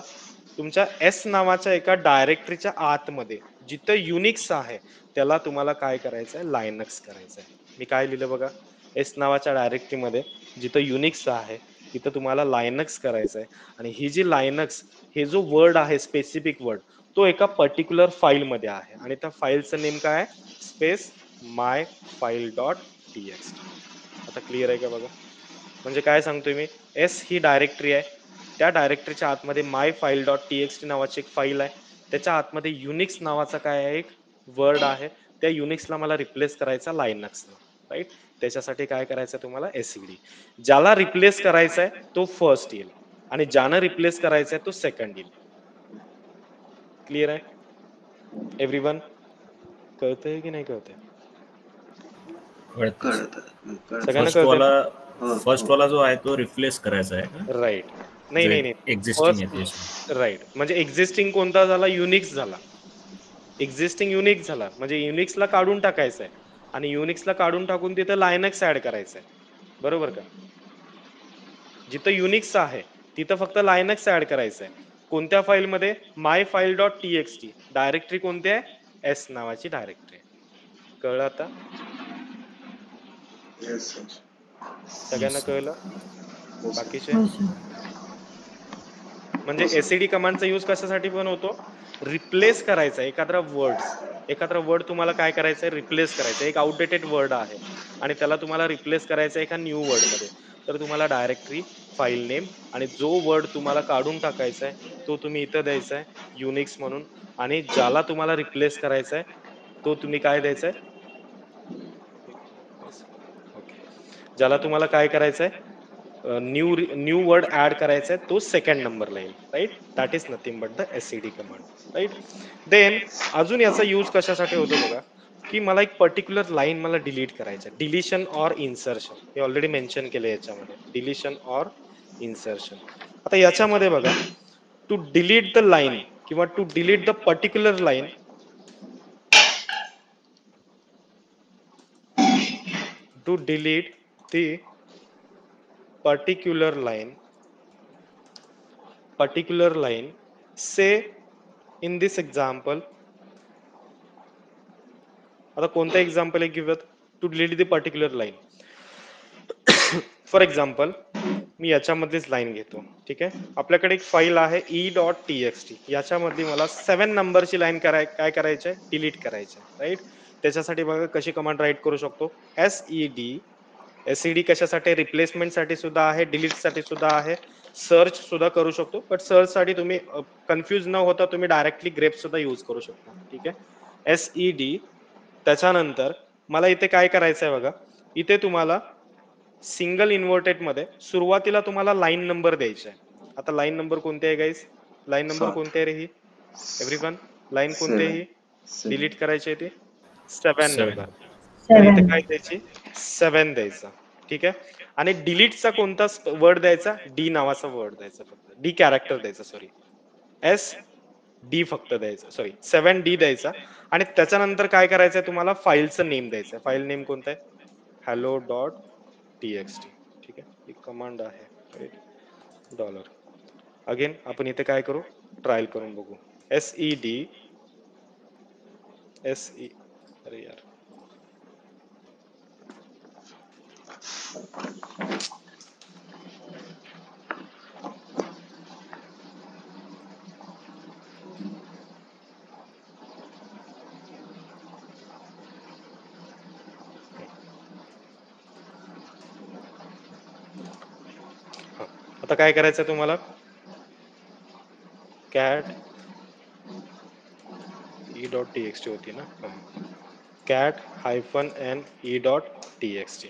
तुमच्या एस नावाच्या एका डायरेक्टरीच्या आतमध्ये जिथं युनिक्स आहे त्याला तुम्हाला काय करायचं आहे लायनक्स करायचं आहे. मी काय लिहिलं बघा एस नावाच्या डायरेक्टरीमध्ये जिथं युनिक्स आहे तिथं तुम्हाला लायनक्स करायचं आहे आणि ही जी लायनक्स हे जो वर्ड आहे स्पेसिफिक वर्ड तो एका पर्टिक्युलर फाईल मध्ये आहे आणि त्या फाईलचं नेम काय आहे स्पेस माय फाईल डॉट टीएक्सटी. आता क्लिअर आहे का बघा. म्हणजे काय सांगतोय मी एस ही डायरेक्टरी आहे त्या डायरेक्टरीच्या आतमध्ये माय फाईल डॉट टीएक्सटी नावाची एक फाईल आहे त्याच्या आतमध्ये युनिक्स नावाचा काय आहे एक वर्ड आहे त्या युनिक्सला मला रिप्लेस करायचा लायनक्सला राईट. त्याच्यासाठी काय करायचं तुम्हाला एससीडी ज्याला रिप्लेस करायचा आहे तो फर्स्ट येईल आणि ज्यानं रिप्लेस करायचा आहे तो सेकंड येईल. क्लिअर आहे एव्हरीवन. कळतंय की नाही कळतंय सगळ्यांना फर्स्ट कळतंय वाला ना फर्स्ट वाला जो आहे तो रिप्लेस करायचा आहे का राईट. नाही नाही नाही एक्झिस्टिंग आहे त्याच्यात. राईट म्हणजे एक्झिस्टिंग कोणता झाला युनिक्स झाला. एक्झिस्टिंग युनिक्स झाला म्हणजे युनिक्सला काढून टाकायचं आहे आणि युनिक्सला काढून टाकून तिथं लायनक्स ऍड करायचं आहे बरोबर का. जिथं युनिक्स आहे तिथं फक्त लायनक्स ऍड करायचं आहे. कोणत्या फाईलमध्ये माय फाईल डॉट टीएक्सटी डायरेक्टरी कोणती आहे एस नावाची डायरेक्टरी. कळलं आता सगळ्यांना कळलं बाकीचे. म्हणजे एससीडी कमांडचा यूज कशासाठी पण होतो रिप्लेस करायचा एखादा वर्ड तुम्हाला काय करायचं रिप्लेस करायचं. एक आउटडेटेड वर्ड आहे आणि त्याला तुम्हाला रिप्लेस करायचं एका न्यू वर्ड मध्ये तर तुम्हाला डायरेक्टरी फाईल नेम आणि जो वर्ड तुम्हाला काढून टाकायचा आहे तो तुम्ही इथं द्यायचा आहे युनिक्स म्हणून आणि ज्याला तुम्हाला रिप्लेस करायचा आहे तो तुम्ही काय द्यायचा आहे ओके. ज्याला तुम्हाला काय करायचं आहे न्यू वर्ड ऍड करायचा आहे तो सेकंड नंबरला येईल right. That is nothing but the SCD command right. Then अजून याचा यूज कशासाठी होतो बघा की मला एक पर्टिक्युलर लाईन मला डिलीट करायचं आहे. डिलिशन ऑर इन्सर्शन हे ऑलरेडी मेन्शन केलं याच्यामध्ये डिलिशन ऑर इन्सर्शन. आता याच्यामध्ये बघा टू डिलीट द लाईन किंवा to delete the particular line to delete the particular line say in this example आता कोणता एक्झाम्पल आहे give to delete the particular line. For example मी याच्यामध्येच लाईन घेतो ठीक आहे. आपल्याकडे एक फाईल आहे e.txt याच्यामध्ये मला 7 नंबरची लाईन काय करायची आहे डिलीट करायची आहे राईट. त्याच्यासाठी बघा कशी कमांड राईट करू शकतो एसईडी कशासाठी रिप्लेसमेंट साठी सुद्धा आहे डिलीट साठी सुद्धा आहे सर्च सुद्धा करू शकतो बट सर्च साठी तुम्ही कन्फ्युज न होता तुम्ही डायरेक्टली ग्रेप सुद्धा यूज करू शकता ठीक आहे. एसईडी त्याच्यानंतर मला इथे काय करायचं आहे बघा इथे तुम्हाला सिंगल इन्व्हर्टेड मध्ये सुरुवातीला तुम्हाला लाईन नंबर द्यायचा आहे. आता लाईन नंबर कोणते आहे गाईस लाईन नंबर कोणते आहे रे ही एव्हरीवन लाईन कोणते आहे ही डिलीट करायची आहे ती 7 नंबर. तर इथे काय द्यायची 7 द्यायचा ठीक आहे. आणि डिलीटचा कोणता वर्ड द्यायचा? डी नावाचा वर्ड द्यायचा, फक्त डी कॅरेक्टर द्यायचा, सॉरी एस डी फक्त द्यायचं, सॉरी 7D द्यायचा. आणि त्याच्यानंतर काय करायचंय तुम्हाला? फाईलचं नेम द्यायचं. फाईल नेम कोणतं आहे? Hello dot TXT. ठीक आहे, ही कमांड आहे. डॉलर अगेन आपण इथे काय करू? ट्रायल करून बघू. SED SE, अरे यार, हा आता काय करायचं तुम्हाला? Cat E dot T X T होती ना, कॅट -n-e.txt.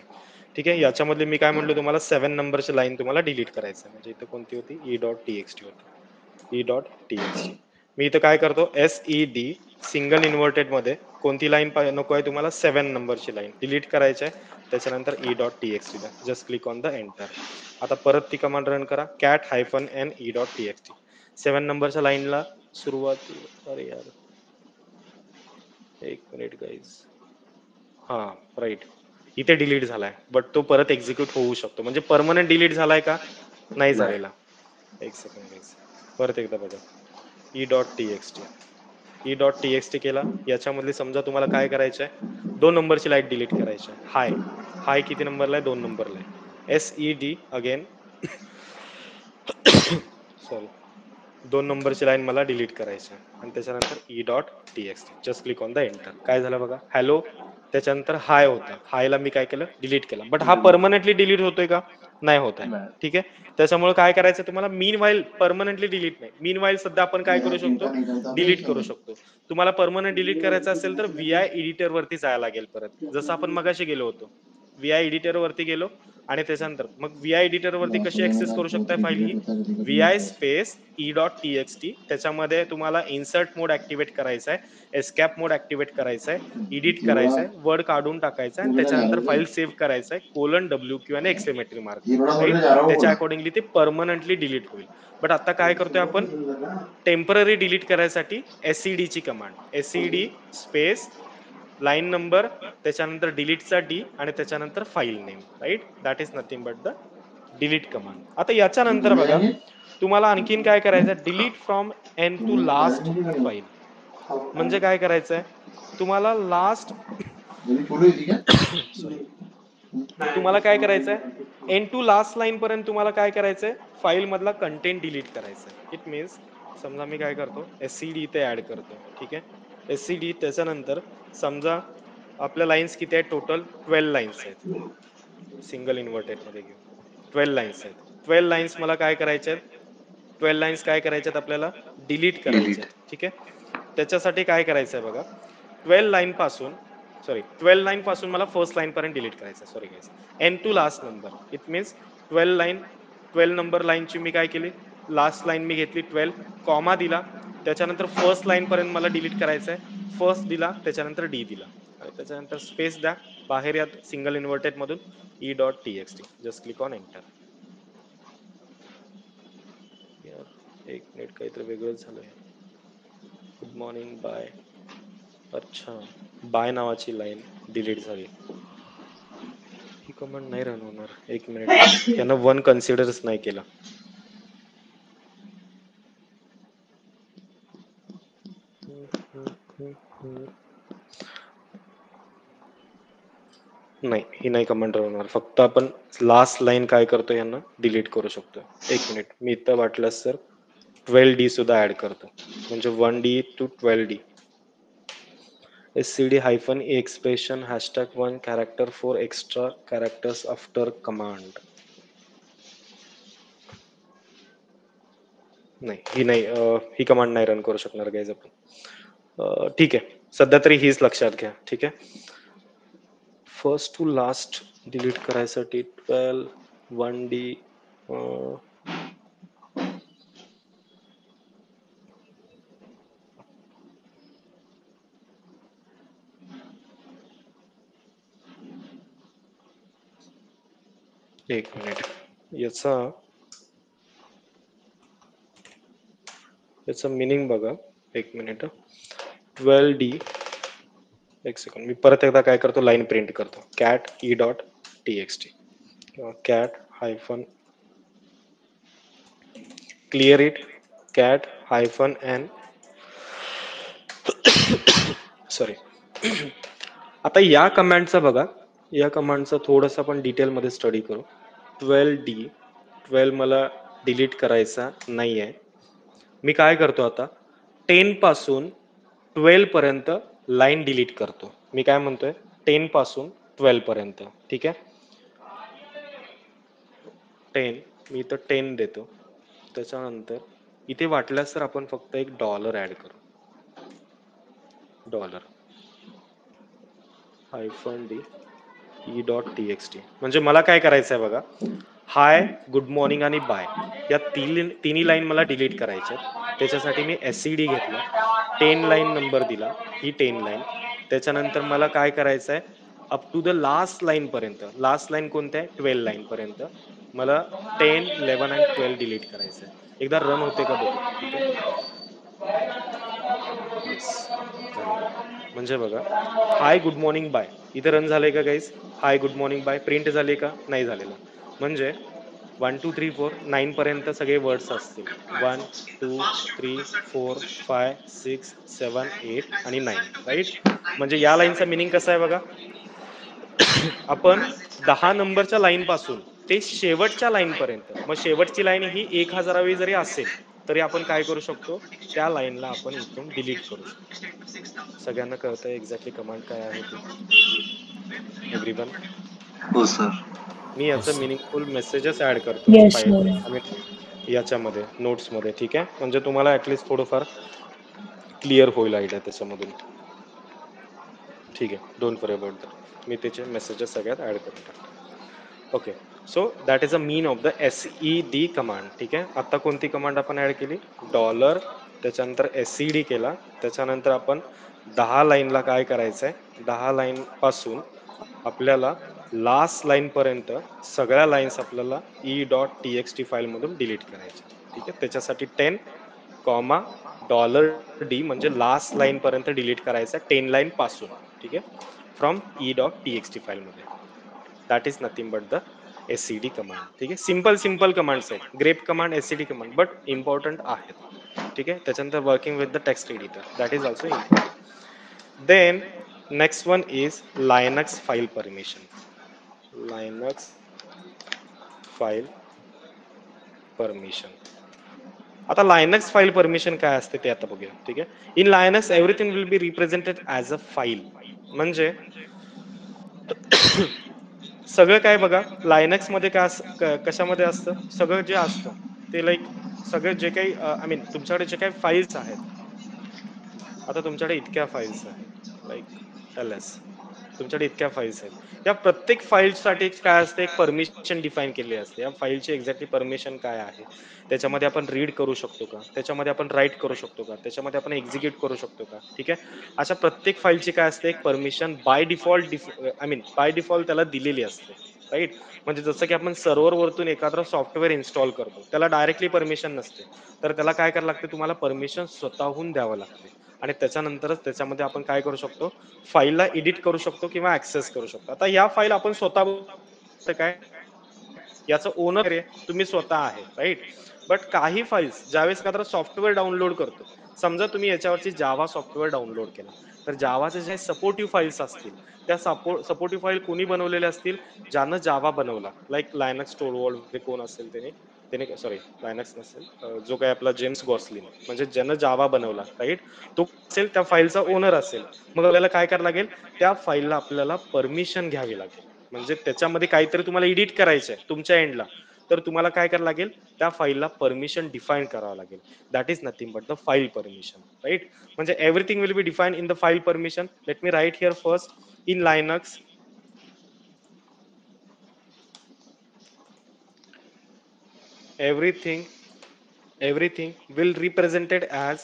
ठीक आहे, याच्यामधले मी काय म्हणलो तुम्हाला? 7 नंबरची लाईन तुम्हाला डिलीट करायचं. म्हणजे इथं कोणती होती? e.txt होती. e.txt. मी इथं काय करतो? SED सिंगल इन्व्हर्टेड मध्ये कोणती लाईन नको आहे तुम्हाला? 7 नंबरची लाईन डिलीट करायची आहे. त्याच्यानंतर e.txt द्या. Just click on the enter. आता परत ती कमांड रन करा. Cat -n-e.txt. 7 नंबरच्या लाईनला सुरुवात, अरे यार एक मिनिट गाईज, हा राईट, इथे डिलीट झालाय, बट तो परत एक्झिक्यूट होऊ शकतो. म्हणजे परमनंट डिलीट झालाय का? नाही झालेला. एक सेकंड गाईज, परत एकदा बघा. e.txt e.txt केला. याच्यामधले समजा तुम्हाला काय करायचंय? 2 नंबरची लाईन डिलीट करायची आहे. हाय, हाय किती नंबरला आहे? 2 नंबरला आहे. SED अगेन सॉरी 2 नंबरची लाईन मला डिलीट करायची आहे. आणि त्याच्यानंतर e.txt. Just click on the enter. काय झालं बघा? हॅलो, त्याच्यानंतर हाय होता. हायला मी काय केलं? डिलीट केला. बट हा परमनंटली डिलीट होतोय का? नाही होत आहे. ठीक आहे, त्याच्यामुळे काय करायचं तुम्हाला? मीन वाईल परमनंटली डिलीट नाही, मीन वाईल सध्या आपण काय करू शकतो? डिलीट करू शकतो. तुम्हाला परमनंट डिलीट करायचं असेल तर VI एडिटर वरती जायला लागेल परत, जसं आपण मगाशी गेलो होतो. VI एडिटर वरती गेलो आणि त्याच्यानंतर मग VI एडिटर वरती कशी ऍक्सेस करू शकताय फाईल ही? VI space e.txt. त्याच्यामध्ये तुम्हाला इन्सर्ट मोड ऍक्टिव्हेट करायचा आहे, एस्कॅप मोड ऍक्टिव्हेट करायचा आहे, एडिट करायचा आहे, वर्ड काढून टाकायचा आहे, आणि त्याच्यानंतर फाईल सेव्ह करायचा आहे, :WQ आणि एक्सक्लेमेटरी मार्क, राईट. त्याच्या अकॉर्डिंगली ते परमनंटली डिलीट होईल. बट आता काय करतोय आपण? टेम्पररी डिलीट करायसाठी SED ची command, SED space line number, त्याच्यानंतर डिलीटचा डी आणि त्याच्यानंतर file name, right. That is nothing but the delete command. आता याच्यानंतर बघा तुम्हाला आणखीन काय करायचं? Delete from end to last file. म्हणजे काय करायचंय तुम्हाला? लास्ट सॉरी, तुम्हाला काय करायचंय? एंड टू लास्ट लाईन पर्यंत तुम्हाला काय करायचंय? फाईल मधला कंटेंट डिलीट करायचंय. इट मीन्स समजा मी काय करतो? SED इथे ऍड करतो. ठीक आहे, SED. त्याच्यानंतर समजा आपल्या लाईन्स किती आहेत? टोटल 12 लाईन्स आहेत. सिंगल इन्व्हर्टेड मध्ये घेऊ, 12 लाईन्स आहेत. 12 लाईन्स मला काय करायचे आहेत? 12 लाईन्स काय करायच्यात आपल्याला? डिलीट करायचे डिलीट. आहेत. ठीक आहे, त्याच्यासाठी काय करायचंय बघा? 12 लाईन पासून, सॉरी 12 लाईन पासून मला फर्स्ट लाईन पर्यंत डिलीट करायचं. Sorry guys, N to last number. It means 12 line, 12 number लाईनची मी काय केली? लास्ट लाईन मी घेतली 12, कॉमा दिला, त्याच्यानंतर फर्स्ट लाईन पर्यंत मला डिलीट करायचं आहे. फर्स्ट दिला, त्याच्यानंतर डी दिला, आणि त्याच्यानंतर स्पेस द्या. बाहेर या सिंगल इन्व्हर्टेड मधून e.txt. Just click on enter. यार एक मिनिट, काहीतरी वेगळंच झालंय. Good morning bye. अच्छा, बाय नावाची लाईन डिलीट झाली. ही कमांड नाही रन होणार. एक मिनिट, यानं 1 कन्सिडरच नाही केला. नाही, ही नाही कमांड रन होणार. फक्त आपण लास्ट लाईन काय करतो? यांना डिलीट करू शकतो. एक मिनिट, मी इथं वाटलंच तर 12D सुद्धा ऍड करतो, म्हणजे 1D to 12D. SCD -E expression #1 character for extra characters after command. नाही, ही नाही, ही कमांड नाही रन करू शकणार गाईज आपण. ठीक आहे, सध्या तरी हीच लक्षात घ्या. ठीक आहे, फर्स्ट टू लास्ट डिलीट करायसाठी 12 1D. एक मिनिट, याचा याचं मिनिंग बघा. एक मिनिट. 12D, एक सेकंड, मी परत एकदा काय करतो, लाईन प्रिंट करतो. Cat E dot T X T किंवा cat hyphen clear it cat hyphen N sorry. आता या कमांडचा बघा, या कमांडचा थोडंसं आपण डिटेलमध्ये स्टडी करू. 12D, 12 मला डिलीट करायचा नाही आहे. मी काय करतो आता, 10 पासून 12 पर्यंत लाईन डिलीट करतो. मी काय म्हणतोय, 10 पासून 12 पर्यंत, ठीक आहे. 10, मी इथं 10 देतो. त्याच्यानंतर इथे वाटल्यास तर आपण फक्त एक डॉलर ऍड करू. Dollar hyphen D E dot T X T. म्हणजे मला काय करायचं आहे बघा, हाय, गुड मॉर्निंग आणि बाय या तिन्ही लाईन मला डिलीट करायच्या आहेत. त्याच्यासाठी मी SCD घेतला, 10 लाईन नंबर दिला, ही 10 लाईन. त्याच्यानंतर मला काय करायचं आहे, up to the last line पर्यंत, लास्ट लाईन कोणत्या आहे, 12 लाईन पर्यंत मला 10, 11 आणि 12 डिलीट करायचं आहे. एकदा रन होते का बघू, ठीक आहे. येस, झालेलं आहे. म्हणजे बघा, हाय गुड मॉर्निंग बाय इथे रन झालंय का guys, hi good morning bye print झाले का, नाही झालेलं. म्हणजे 1 2 3 4 9 पर्यंत सगळे वर्ड्स असतील. 1 2 3 4 5 6 7 8 आणि 9, राईट. म्हणजे या लाईनचा मिनिंग कसा आहे बघा, आपण 10 नंबरच्या लाईन पासून ते शेवटच्या लाईन पर्यंत, मग शेवटची लाईन ही 1000वी जरी असेल तरी आपण काय करू शकतो, त्या लाईनला आपण इथून डिलीट करू शकतो. सगळ्यांना कळतंय एक्झॅक्टली कमांड काय आहे ती, एव्हरीवन. हो सर. मी हो याचं सर. मिनिंगफुल मेसेजेस ऍड करतो Yes, file, sir. I mean याच्यामध्ये नोट्समध्ये, ठीक आहे. म्हणजे तुम्हाला ऍटलीस्ट थोडंफार क्लिअर होईल आयडिया त्याच्यामधून, ठीक आहे. डोंट वरी अबाउट दॅट, मी त्याचे मेसेजेस सगळ्यात ऍड करून टाकतो. Okay, so that is a mean of the SED command, ठीक आहे. आता कोणती कमांड आपण ऍड केली, डॉलर, त्याच्यानंतर SED केला. त्याच्यानंतर आपण 10 लाईनला काय करायचंय, 10 लाईन पासून आपल्याला लास्ट लाईन पर्यंत सगळ्या लाईन्स आपल्याला E.txt फाईल मधून डिलीट करायच्या, ठीक आहे. त्याच्यासाठी 10 कॉमा $D म्हणजे लास्ट लाईन पर्यंत डिलीट करायचं 10 लाईन पासून, ठीक आहे, फ्रॉम E.txt फाईल मध्ये. That is nothing but the SCD command, ठीक आहे. सिंपल कमांड्स आहेत, grep command, SCD command, but important आहेत, ठीक आहे. त्याच्यानंतर working with the text editor, that is also important. Then next one is Linux file permission. Linux file permission. आता Linux file permission काय असते ते आता बघूया, ठीक आहे. In Linux everything will B represented as a file. म्हणजे सगळं काय बघा, लायनक्स मध्ये काय कशामध्ये असतं, सगळं जे असतं ते लाईक सगळे जे काही आय मीन तुमच्याकडे जे काही फाईल्स आहेत, आता तुमच्याकडे इतक्या फाईल्स आहेत, लाईक ls, तुमच्याकडे इतक्या फाईल्स आहेत. या प्रत्येक फाईलसाठी काय असते, एक परमिशन डिफाईन केलेली असते. या फाईलची एक्झॅक्टली परमिशन काय आहे, त्याच्यामध्ये आपण रीड करू शकतो का, त्याच्यामध्ये आपण राईट करू शकतो का, त्याच्यामध्ये आपण एक्झिक्यूट करू शकतो का, ठीक आहे. अशा प्रत्येक फाईलची काय असते, एक permission by default I mean by default त्याला दिलेली असते, राईट. म्हणजे जसं की आपण सर्व्हर वरतून एखादं सॉफ्टवेअर इन्स्टॉल करतो, त्याला डायरेक्टली परमिशन नसते, तर त्याला काय करायला लागते, तुम्हाला परमिशन स्वतःहून द्यावं लागते. आणि त्याच्यानंतरच त्याच्यामध्ये आपण काय करू शकतो, फाईलला एडिट करू शकतो किंवा ऍक्सेस करू शकतो. आता या फाईल आपण स्वतः काय, याचं ओनर आहे तुम्ही स्वतः आहे, राईट. बट काही फाईल्स ज्यावेळेस एखादा सॉफ्टवेअर डाउनलोड करतो, समजा तुम्ही याच्यावरची जावा सॉफ्टवेअर डाउनलोड केला, तर जावाचे जे सपोर्टिव्ह फाईल्स असतील, त्या सपोर्टिव्ह फाईल कोणी बनवलेल्या असतील, ज्यानं जावा बनवला, लाईक लायनक्स टोलवॉल्ड वगैरे कोण असेल त्याने त्याने सॉरी लायनक्स नसेल, जो काही आपला जेम्स गॉसलिन, म्हणजे ज्यानं जावा बनवला, राईट, तो असेल त्या फाईलचा ओनर असेल. मग आपल्याला काय करावं लागेल, त्या फाईलला आपल्याला परमिशन घ्यावी लागेल. म्हणजे त्याच्यामध्ये काहीतरी तुम्हाला एडिट करायचंय तुमच्या एंडला, तर तुम्हाला काय करावं लागेल, त्या फाईलला परमिशन डिफाईन करावं लागेल. That is nothing but the file permission, right. म्हणजे everything will be define in the file permission. Let me write here first. In Linux everything will represented as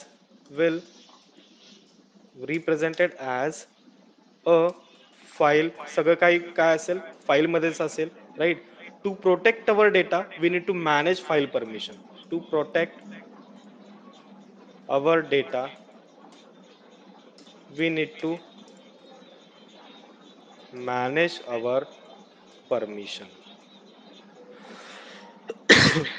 a file, सगळं काही काय असेल file मध्येच असेल, right. To protect our data, we need to manage file permission. To protect our data, we need to manage our permission.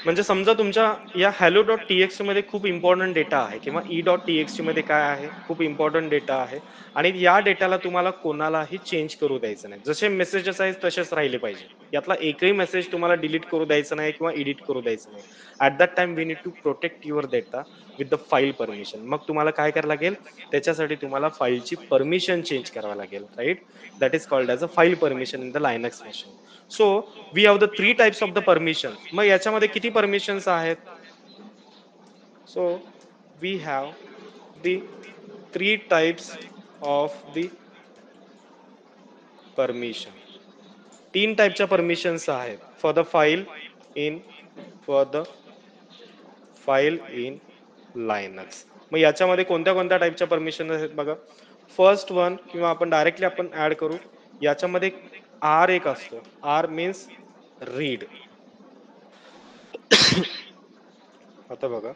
म्हणजे समजा तुमच्या या hello.txt मध्ये खूप इम्पॉर्टंट डेटा आहे किंवा e.txt मध्ये काय आहे, खूप इम्पॉर्टंट डेटा आहे आणि या डेटाला तुम्हाला कोणालाही चेंज करू द्यायचं नाही. जसे मेसेजेस आहेत तसेच राहिले पाहिजे. यातला एकही मेसेज तुम्हाला डिलीट करू द्यायचा नाही किंवा एडिट करू द्यायचं नाही. At that time we need to protect your data with the file permission. मग तुम्हाला काय करावं लागेल, त्याच्यासाठी तुम्हाला फाईलची परमिशन चेंज करावं लागेल, right? That is called as a file permission in the Linux machine. So we have the 3 types of the permission. मग याच्यामध्ये किती परमिशन्स आहेत? So we have the 3 types of the permission. 3 टाइपच्या permissions आहेत for the file in Linux. मग याच्यामध्ये कोणत्या कोणत्या टाइपच्या परमिशन आहेत बघा. फर्स्ट वन किंवा आपण ऍड करू. याच्यामध्ये आर एक असतो. R means read. आता बघा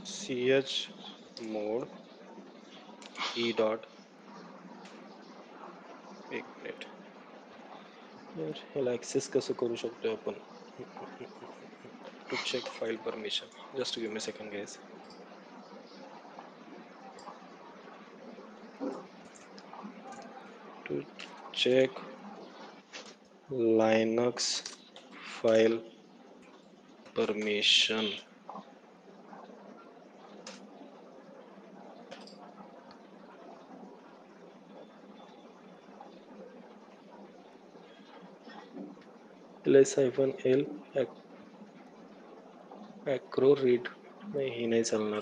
chmod e डॉट, एक मिनिट, ह्याला ऍक्सेस कसं करू शकतो आपण? To check file permission, just give me second guys. To check Linux file permission. ls-l acro read नाही, ही नाही चालणार.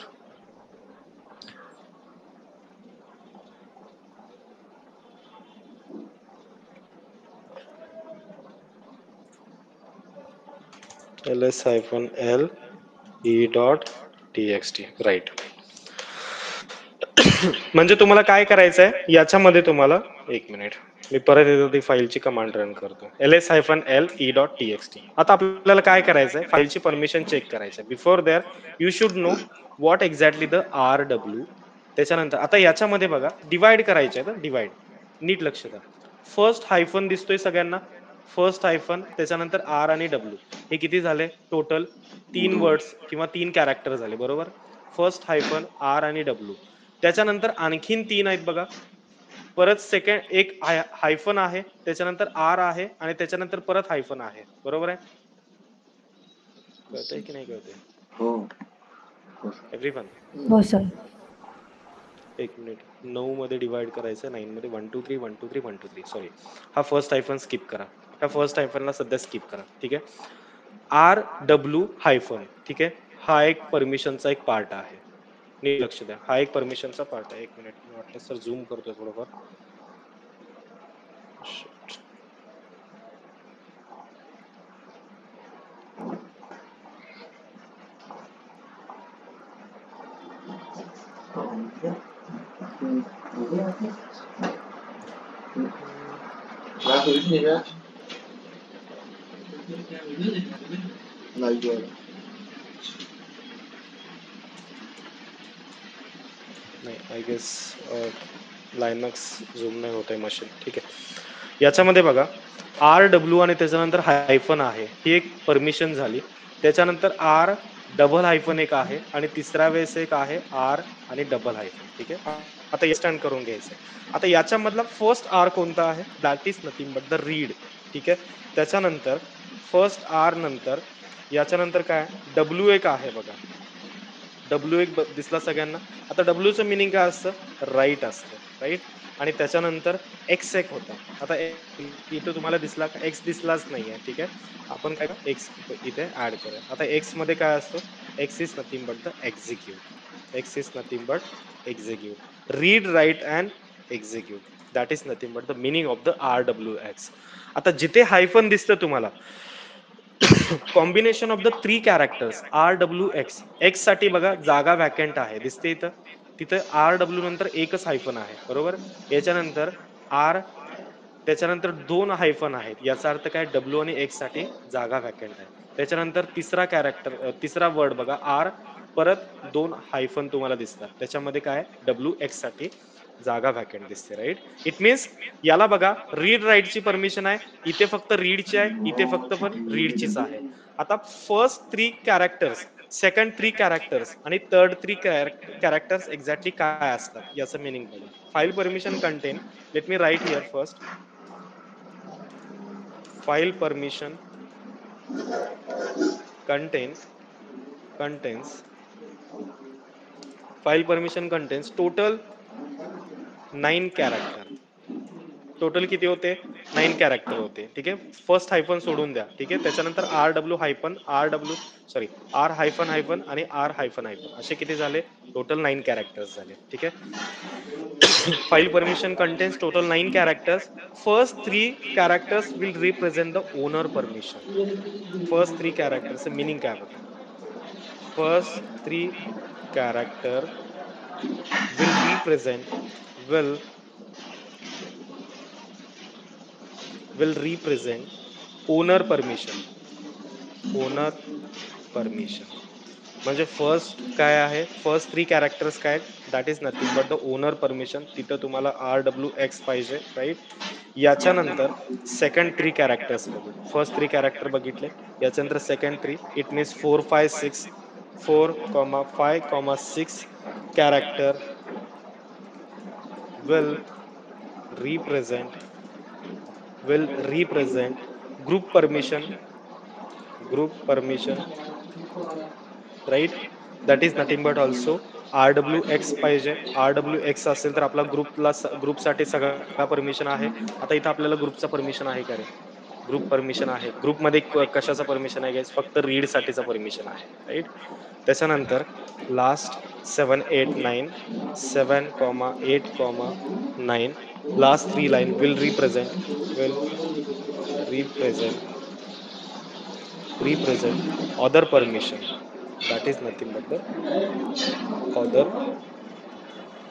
ls-l e.txt, right. म्हणजे तुम्हाला काय करायचंय याच्यामध्ये, तुम्हाला एक मिनिट, मी परत येतो ती फाईलची कमांड रन करतो. ls-l e.txt. आता आपल्याला काय करायचंय, फाईलची परमिशन चेक करायचं. Before there you should know what exactly the rw. त्याच्यानंतर आता याच्यामध्ये बघा डिवाइड करायचे आहे. डिवाइड नीट लक्ष द्या. फर्स्ट हायफन दिसतोय सगळ्यांना, फर्स्ट हायफन, त्याच्यानंतर आर आणि डब्ल्यू, हे किती झाले टोटल? 3 वर्ड्स किंवा 3 कॅरेक्टर झाले, बरोबर? फर्स्ट हायफन, आर आणि डब्ल्यू. त्याच्यानंतर आणखीन 3 आहेत बघा. परत सेकंड एक हायफन आहे, त्याच्यानंतर आर आहे आणि त्याच्यानंतर परत हायफन आहे, बरोबर आहे? कळतंय की नाही कळतंय? हो एव्हरीवन? हो सर. एक मिनिट, 9 मध्ये डिवाइड करायचं, 9 मध्ये 1 2 3 1 2 3 1 2 3, सॉरी. हा फर्स्ट हायफन स्किप करा. त्या फर्स्ट हायफनला सध्या स्किप करा, ठीक आहे? आर डब्ल्यू हायफन, ठीक आहे, हा एक परमिशनचा एक पार्ट आहे. नीट लक्ष द्या, हा एक परमिशनचा पार्ट आहे. एक मिनिट, मी वाटलं सर झूम करतोय थोडंफार. नाही, आय गेस लायनक्स झूम नाही होत आहे मशीन, ठीक आहे. याच्यामध्ये बघा आर डब्ल्यू आणि त्याच्यानंतर हायफन आहे, ही एक परमिशन झाली. त्याच्यानंतर आर डबल हायफन एक आहे आणि तिसऱ्या वेळेस एक आहे आर आणि डबल हायफन, ठीक आहे. आता स्टँड करून घ्यायचंय. आता याच्यामधला फर्स्ट आर कोणता आहे? That is nothing but the read, ठीक आहे. त्याच्यानंतर फर्स्ट आर नंतर याच्यानंतर काय डब्ल्यू एक आहे बघा. डब्ल्यू एक दिसला सगळ्यांना. आता डब्ल्यूचं मिनिंग काय असतं? राईट असतं, राईट. आणि त्याच्यानंतर एक्स एक होता. आता इथं तुम्हाला दिसला का? एक्स दिसलाच नाहीये, ठीक आहे. आपण काय एक्स इथे ऍड करूया. आता एक्स मध्ये काय असतो? X is nothing but the execute. X is nothing but execute. Read, write and execute, that is nothing but the meaning of the RWX. आता जिथे हायफन दिसतं तुम्हाला, combination of the 3 characters RWX. X साठी बघा जागा vacant आहे, दिसते इथं. तिथं RW नंतर एकच हायफन आहे, बरोबर? याच्यानंतर आर त्याच्यानंतर 2 हायफन आहेत, याचा अर्थ काय डब्ल्यू आणि एक्स साठी जागा व्हॅकंट आहे. त्याच्यानंतर तिसरा वर्ड बघा आर, परत 2 हायफन तुम्हाला दिसतात, त्याच्यामध्ये काय डब्ल्यू एक्स साठी जागा व्हॅकंट दिसते, राईट. इट मीन्स याला बघा रीड राईटची परमिशन आहे, इथे फक्त रीडची आहे, इथे फक्त पण रीडचीच आहे. आता फर्स्ट 3 कॅरेक्टर्स, सेकंड 3 कॅरेक्टर्स आणि थर्ड 3 कॅरेक्टर्स एक्झॅक्टली काय असतात याचं मिनिंग बघा. File permission contain, let me write here first. File permission contains file permission contains total 9 character. Total किती होते 9 कॅरेक्टर होते, ठीक आहे. फर्स्ट हायफन सोडून द्या, ठीक आहे. त्याच्यानंतर R W R hyphen hyphen आणि आर हायफन हायफन असे किती झाले टोटल 9 कॅरेक्टर्स झाले, ठीक आहे. File permission contains total 9 characters. First 3 characters will represent the owner permission. First 3 कॅरेक्टरचं मिनिंग काय बघा. First 3 character will represent owner permission. म्हणजे फर्स्ट काय आहे, फर्स्ट 3 कॅरेक्टर्स काय that is nothing but the owner permission. तिथं तुम्हाला आर डब्ल्यू एक्स पाहिजे, राईट. याच्यानंतर सेकंड 3 कॅरेक्टर्स बघू. फर्स्ट 3 कॅरेक्टर बघितले, याच्यानंतर second 3 it means 4 5 6 4,5,6 character will represent group permission, right. That is nothing but also rwx पाहिजे. rwx असेल तर आपला ग्रुपसाठी सगळा परमिशन आहे. आता इथं आपल्याला ग्रुपचा परमिशन आहे का रे, ग्रुप परमिशन आहे. ग्रुपमध्ये कशाचा परमिशन आहे गाइस, फक्त रीड साठीचा परमिशन आहे, राईट. त्याच्यानंतर last 7 8 9 7,8,9 last 3 line will represent other permission. That is nothing but the other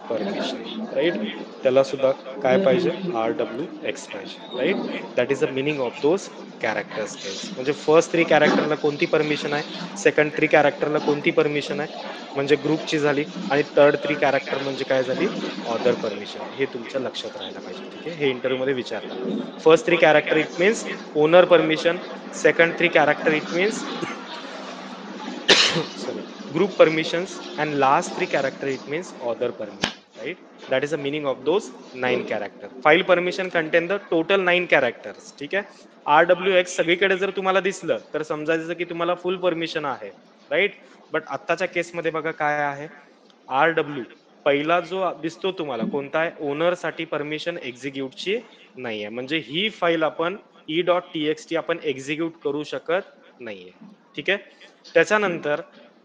permission, right. त्याला सुद्धा काय पाहिजे rwx पाहिजे, right. That is the meaning of those characters guys. म्हणजे फर्स्ट 3 कॅरेक्टरला कोणती परमिशन आहे, सेकंड 3 कॅरेक्टरला कोणती परमिशन आहे म्हणजे ग्रुपची झाली, आणि थर्ड 3 कॅरेक्टर म्हणजे काय झाली ऑदर परमिशन. हे तुमच्या लक्षात राहायला पाहिजे, ठीक आहे. हे इंटरव्ह्यू मध्ये विचारतात. First 3 character it means owner permission, second 3 character it means sorry group permissions, and last 3 character it means other permission, right. That is the meaning of those 9 character. File permission contain the total 9 characters, ठीक आहे. rwx सगळीकडे जर तुम्हाला दिसलं तर समजायचं की तुम्हाला फुल परमिशन आहे, राईट. बट आत्ताच्या केसमध्ये बघा काय आहे, rw पहिला जो दिसतो तुम्हाला कोणता आहे, ओनर साठी परमिशन एक्झिक्यूटची नाहीये, म्हणजे ही फाईल आपण e.txt आपण एक्झिक्यूट करू शकत नाहीये, ठीक आहे. त्याच्यानंतर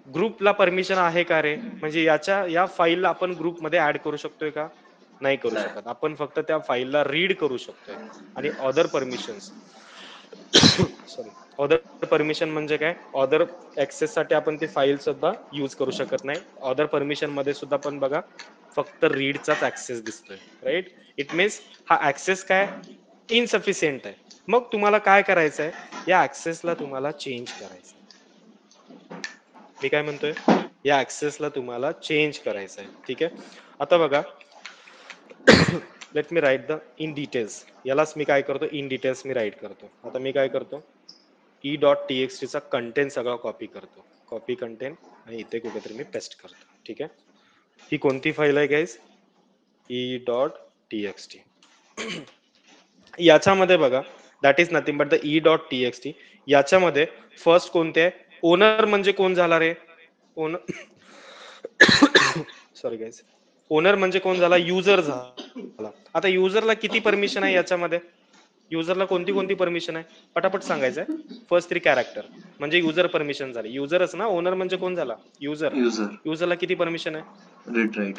ग्रुपला परमिशन आहे का रे, म्हणजे या फाईलला आपण ग्रुपमध्ये ऍड करू शकतोय का, नाही करू शकत. आपण फक्त त्या फाईलला रीड करू शकतोय. आणि other permissions sorry other permission म्हणजे काय, अदर ऍक्सेस साठी आपण ती फाईल सुद्धा यूज करू शकत नाही. अदर परमिशन मध्ये सुद्धा पण बघा फक्त रीडचाच ऍक्सेस दिसतोय, राईट. इट मीन्स हा ऍक्सेस काय इनसफिशियंट आहे. मग तुम्हाला काय करायचंय, या ऍक्सेसला तुम्हाला चेंज करायचं. मी काय म्हणतोय, या ऍक्सेसला तुम्हाला चेंज करायचं आहे, ठीक आहे. आता बघा late me write the in details. यालाच मी काय करतो, इन डिटेल्स मी राईट करतो. आता मी काय करतो, e.txt चा कंटेंट सगळा कॉपी करतो, कॉपी कंटेंट, आणि इथे कुठेतरी मी पेस्ट करतो, ठीक आहे. ही कोणती फाईल आहे गाईज, e.txt. याच्यामध्ये बघा that is nothing but the e.txt. याच्यामध्ये फर्स्ट कोणते आहे, ओनर म्हणजे कोण झाला रे, ओनर सॉरी गाईज, ओनर म्हणजे कोण झाला, युजर झाला. आता युजरला किती परमिशन आहे याच्यामध्ये, युजरला कोणती कोणती परमिशन आहे पटापट सांगायचंय. फर्स्ट 3 कॅरेक्टर म्हणजे युजर परमिशन झाली, युजरच ना, ओनर म्हणजे कोण झाला युजर. युजरला किती परमिशन आहे, read write,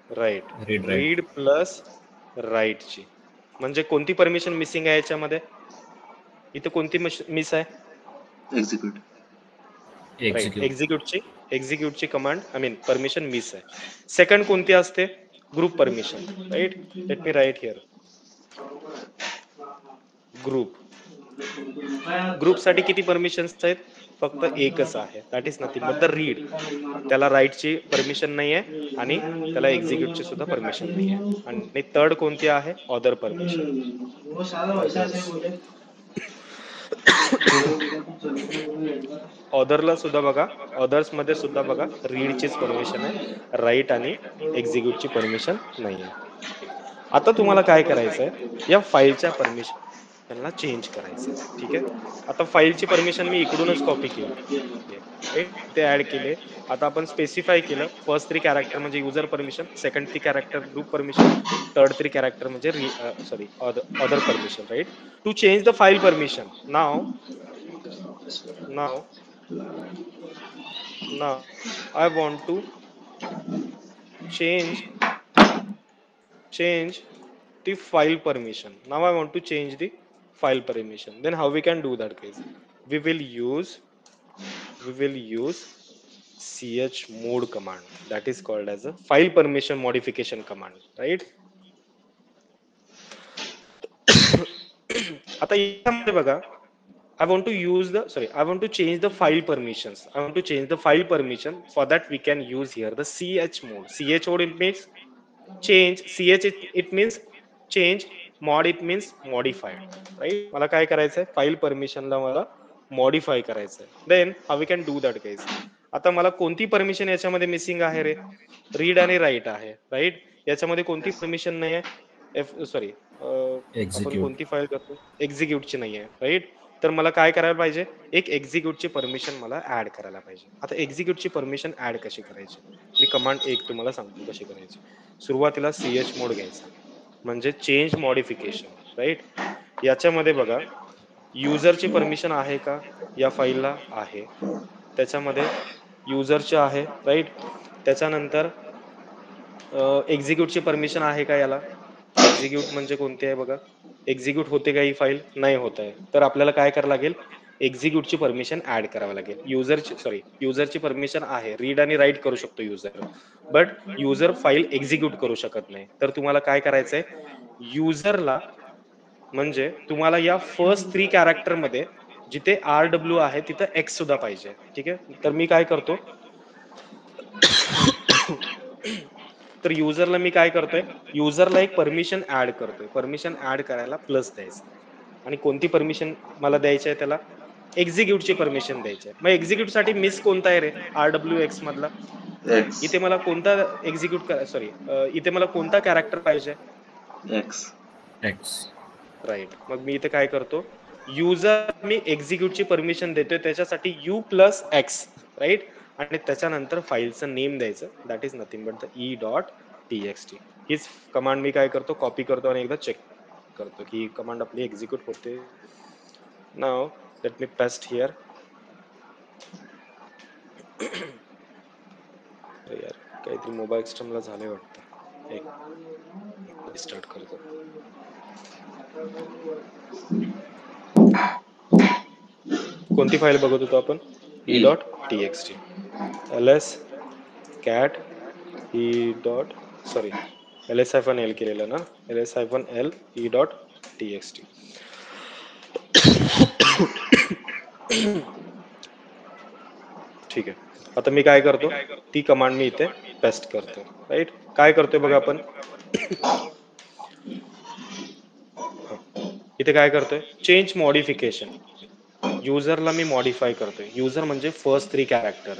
right. Read read plus राईटची, म्हणजे कोणती परमिशन मिसिंग आहे याच्यामध्ये, इथे कोणती मिस आहे, एक्झिक्यूट, राईट. एक्झिक्यूटची command I mean permission miss आहे. सेकंड कोणती असते, group permission, right. Let me write here ग्रुपसाठी किती परमिशन्स आहेत? फक्त एकच आहे, that is nothing but the read. त्याला राईटची परमिशन नाही आहे आणि त्याला एक्झिक्यूटची सुद्धा परमिशन नाही आहे. आणि थर्ड कोणती आहे? Other permission. ऑदरला सुद्धा बघा, ऑदर्स मध्ये सुद्धा बघा रीडचीच परमिशन आहे, राईट आणि एक्झिक्यूटची परमिशन नाही आहे. आता तुम्हाला काय करायचंय, या फाईलच्या परमिशनला चेंज करायचंय. ठीक आहे, आता फाईलची परमिशन मी इकडूनच कॉपी केली, ते ऍड केले. आता आपण स्पेसिफाय केलं, फर्स्ट 3 कॅरेक्टर म्हणजे user permission, second 3 character group permission, third 3 character म्हणजे sorry other permission, right. To change the file permission, now I want to change the file permission. Now I want to change the file permission. Then how we can do that, guys? We will use chmod command, that is called as a file permission modification command, right? आता यामध्ये बघा, I want to change the file permissions. I want to change the file permission. For that we can use here the chmod. Chmod it means change, it means change, mod it means modified, right? मला काय करायचंय, file परमिशनला मला modify करायचंय. Then how we can do that, guys? आता मला कोणती permission याच्यामध्ये missing आहे रे? रीड आणि राईट आहे, राईट. याच्यामध्ये कोणती परमिशन नाही आहे? आपण कोणती फाईल करतो? एक्झिक्यूटची नाही आहे, राईट. तर मला काय करायला पाहिजे, एक एक्झिक्यूटची परमिशन मला ऍड करायला पाहिजे. आता एक्झिक्यूटची परमिशन ऍड कशी करायची, मी कमांड एक तुम्हाला सांगतो कशी करायची. सुरुवातीला chmod घ्यायचा, म्हणजे चेंज मॉडिफिकेशन, राईट. याच्यामध्ये बघा, युजरची परमिशन आहे का या फाईलला? आहे. त्याच्यामध्ये युजरची आहे, राईट. त्याच्यानंतर एक्झिक्यूटची परमिशन आहे का याला? एक्झिक्यूट म्हणजे कोणती आहे बघा, एक्झिक्यूट होते का ही फाईल? नाही होत आहे. तर आपल्याला काय करावं लागेल, एक्झिक्यूटची परमिशन ऍड करावी लागेल. युजरची परमिशन आहे, रीड आणि राईट करू शकतो user, but user file execute करू शकत नाही. तर तुम्हाला काय करायचंय, युजरला म्हणजे तुम्हाला या फर्स्ट 3 कॅरेक्टर मध्ये जिथे RW आहे तिथं X सुद्धा पाहिजे. ठीक आहे, तर मी काय करतो, तर युजरला मी काय करतोय, युजरला एक परमिशन ऍड करतोय. परमिशन ऍड करायला प्लस द्यायचं, आणि कोणती परमिशन मला द्यायची आहे त्याला? एक्झिक्यूटची परमिशन द्यायची आहे. मग एक्झिक्यूट साठी मिस कोणता आहे रे? RWX मधला. इथे मला कोणता एक्झिक्यूट इथे मला कोणता कॅरेक्टर पाहिजे? एक्स. राईट. मग मी इथे काय करतो, युजर मी एक्झिक्यूटची परमिशन देतोय, त्याच्यासाठी U+X, राईट. आणि त्याच्यानंतर फाईलचं नेम द्यायचं, that is nothing but the e.txt. हीच कमांड मी काय करतो, कॉपी करतो आणि एकदा चेक करतो की ही कमांड आपली एक्झिक्यूट होते. नाव लेट मी पेस्ट हिअर. यार काहीतरी मोबाईल सिस्टमला झालंय वाटतं, एक स्टार्ट करतो. कोणती फाईल बघत होतो आपण? e.txt. ls cat ls-l केलेलं ना, ls-l e.txt. ठीक आहे, आता मी काय करतो, ती कमांड मी इथे पेस्ट करतो, राईट. काय करतोय बघा आपण, इथे काय करतोय, चेंज मॉडिफिकेशन. युजरला मी मॉडिफाय करतोय. युजर म्हणजे फर्स्ट 3 कॅरेक्टर,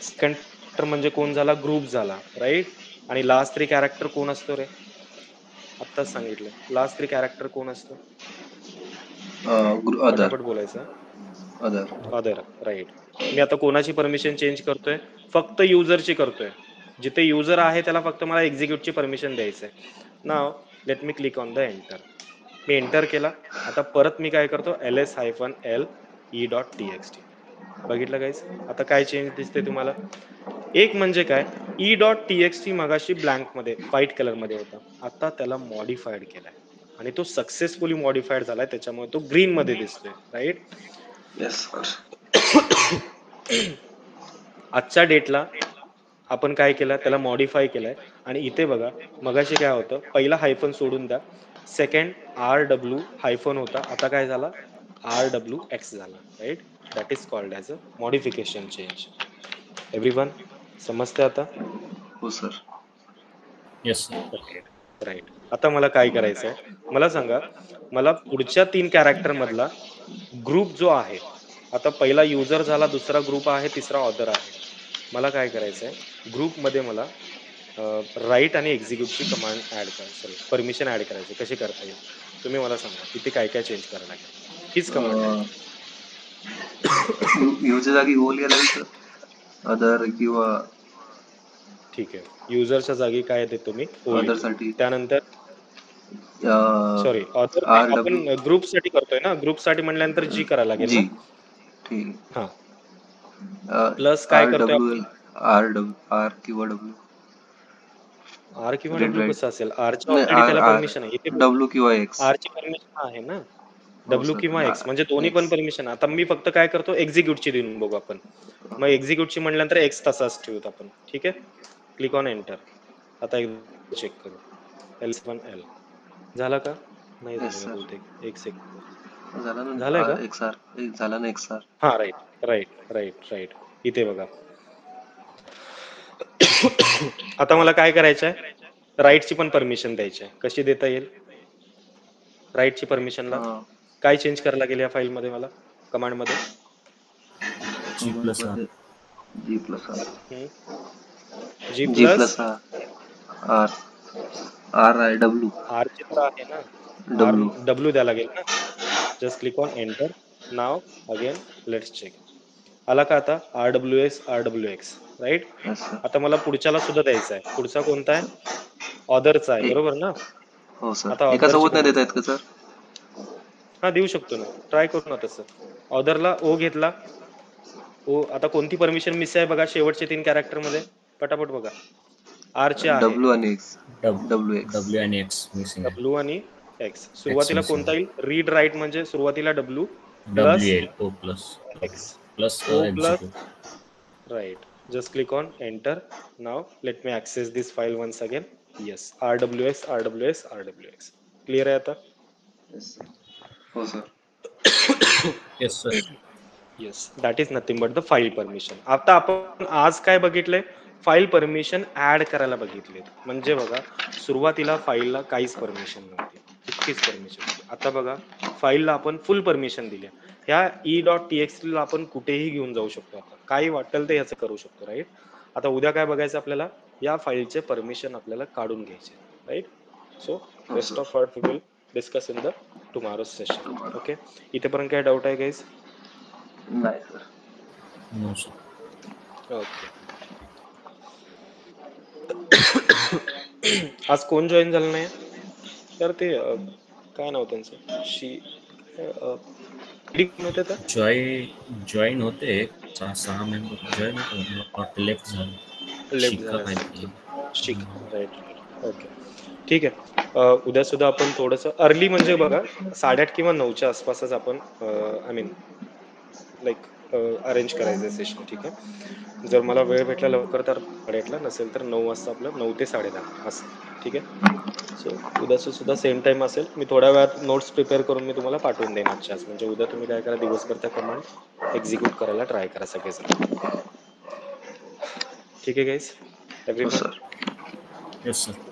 सेकंड कॅरेक्टर म्हणजे कोण झाला? ग्रुप झाला, राईट. आणि लास्ट 3 कॅरेक्टर कोण असतो रे? आत्ताच सांगितलं, लास्ट 3 कॅरेक्टर कोण असतो? पटापट बोलायचं. Other, right. मी आता कोणाची परमिशन चेंज करतोय? फक्त युजरची करतोय. जिथे युजर आहे त्याला फक्त मला एक्झिक्यूटची परमिशन द्यायचंय. नाव let me click on the enter. Me enter केला. आता परत मी काय करतो, ls-l e.txt. बघितलं गाईस, आता काय चेंज दिसते तुम्हाला? एक म्हणजे काय, e.txt मगाशी ब्लँक मध्ये व्हाईट कलर मध्ये होता, आता त्याला मॉडिफाईड केलाय आणि तो सक्सेसफुली मॉडिफाईड झालाय, त्याच्यामुळे तो ग्रीन मध्ये दिसतोय, राईट. आजच्या डेटला आपण काय केलं, त्याला मॉडिफाय केलंय आणि इथे बघा मगाशी काय होतं, पहिला हायफन सोडून द्या, सेकंड RW हायफन होता, आता काय झाला RWX झाला, right. That is called as a modification change. Everyone समजते आता? हो sir. Yes sir. Right right. आता मला काय करायचं आहे, मला सांगा, मला पुढच्या 3 कॅरेक्टर मधला ग्रुप जो आहे, आता पहिला युजर झाला, दुसरा ग्रुप आहे, तिसरा ऑथर आहे. मला काय करायचं आहे, ग्रुपमध्ये मला राईट आणि एक्झिक्यूटची कमांड ऍड करायची, सॉरी परमिशन ऍड करायची. कशी करता येईल तुम्ही मला सांगा, इथे काय काय चेंज करायला लागेल. हीच कमांड आहे. यूच्या जागी ओ लिहायला लागेल सर. अदर किंवा ठीक आहे, युजरच्या जागी काय देतो मी, ओ अदर लिहतो. साठी त्यानंतर सॉरी ऑथर आपण RW ग्रुप साठी करतोय ना, ग्रुप साठी म्हणल्यानंतर जी करायला लागेल ना. जी. ठीक हा, आहे. प्लस काय करतोय RW आपण, R किंवा W. आर किंवा रेड डब्ल्यू राईट कसं असेल, आरची नाही ऑलरेडी R त्याला R परमिशन आहे. इथे W किंवा X. आरची परमिशन आहे ना, हो डब्ल्यू किंवा सर. एक्स म्हणजे दोन्ही पण X. परमिशन. आता मी फक्त काय करतो, एक्झिक्यूटची देऊन बघू आपण. मग एक्झिक्यूटची म्हटल्यानंतर एक्स तसाच ठेवूत आपण. ठीक आहे, क्लिक ऑन एंटर. आता एकदा चेक करू, L7L झाला का, नाही येस झालेला सर. बहुतेक, एक सेकंड. झाला झालंय ना का, XR. झाला ना XR. हा राईट राईट राईट राईट. इथे बघा आता मला काय करायचं आहे, राईटची पण परमिशन द्यायची आहे. कशी देता येईल राईटची परमिशनला, काय चेंज करायला लागेल या फाईलमध्ये मला, कमांडमध्ये? G+R. G plus R. G G plus plus R. RIW. R चित्र आहे ना, आर W. डब्ल्यू द्यायला लागेल ना. Just click on enter. Now again let's check. आला का आता RWX राईट. Yes sir. आता मला पुढच्याला सुद्धा द्यायचा आहे. पुढचा कोणता आहे, ऑदरचा आहे, बरोबर ना. हो सर. आता एका ऑदरची सोबत नाही कमांड देता येत का सर? हा देऊ शकतो ना, ट्राय करू ना तसं. ऑदरला ओ घेतला, ओ आता कोणती परमिशन मिस आहे बघा शेवटचे 3 कॅरेक्टर मध्ये, पटापट बघा. आर चे आहे W आणि X. WX. W आणि X मिसिंग आहे. डब्ल्यू आणि एक्स. सुरुवातीला missing कोणता येईल, रीड राईट म्हणजे सुरुवातीला डब्ल्यू W प्लस येईल O plus X, plus O plus execute. Right. Just click on enter. Now let me access this file once again. Yes, RWX. Clear आहे आता? हो sir. Yes sir. Yes, that is nothing but the file permission. आता आपण आज काय बघितलंय, file permission add करायला बघितले. म्हणजे बघा सुरुवातीला फाईलला काहीच परमिशन नव्हती, इतकीच परमिशन होती. आता बघा फाईलला आपण फुल परमिशन दिल्या. ह्या e.txt ला आपण कुठेही घेऊन जाऊ शकतो, आता काही वाटेल ते याचं करू शकतो, राईट. आता उद्या काय बघायचं आपल्याला, या फाईलचे परमिशन आपल्याला काढून घ्यायचे, right. So best of luck, we will discuss in the tomorrow's session. Okay, इथेपर्यंत काय डाऊट आहे गाईज? नाही सर. No sir. ओके. आज कोण जॉईन झालं नाही तर ते काय नाव त्यांचं, होते तर जॉईन होते 6 मेंबर जॉईन होते, लेफ्ट झाले. लेफ्ट शिका झालं माहिती. शिक, राईट. ओके, ठीक आहे. उद्या सुद्धा आपण थोडंसं अर्ली म्हणजे बघा 8:30 किंवा 9च्या आसपासच आपण आय मीन लाईक अरेंज करायचं सेशन. ठीक आहे, जर मला वेळ भेटला लवकर तर 8:30ला, नसेल तर 9 वाजता, आपलं 9 ते 10:30 असं. ठीक आहे, सो उद्याचं सुद्धा सेम टाइम असेल. मी थोड्या वेळात नोट्स प्रिपेअर करून मी तुम्हाला पाठवून देईन आजच्याच. म्हणजे उद्या तुम्ही काय करा, दिवसभर त्या कमांड एक्झिक्यूट करायला ट्राय करा सगळेजण. ठीक आहे गाईज, हो everyone. Sir. Yes sir.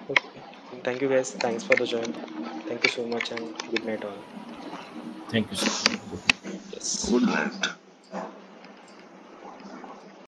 Okay. Thank you guys. Thanks for the join. Thank you so much and good night all. Thank you sir. Yes. Good night.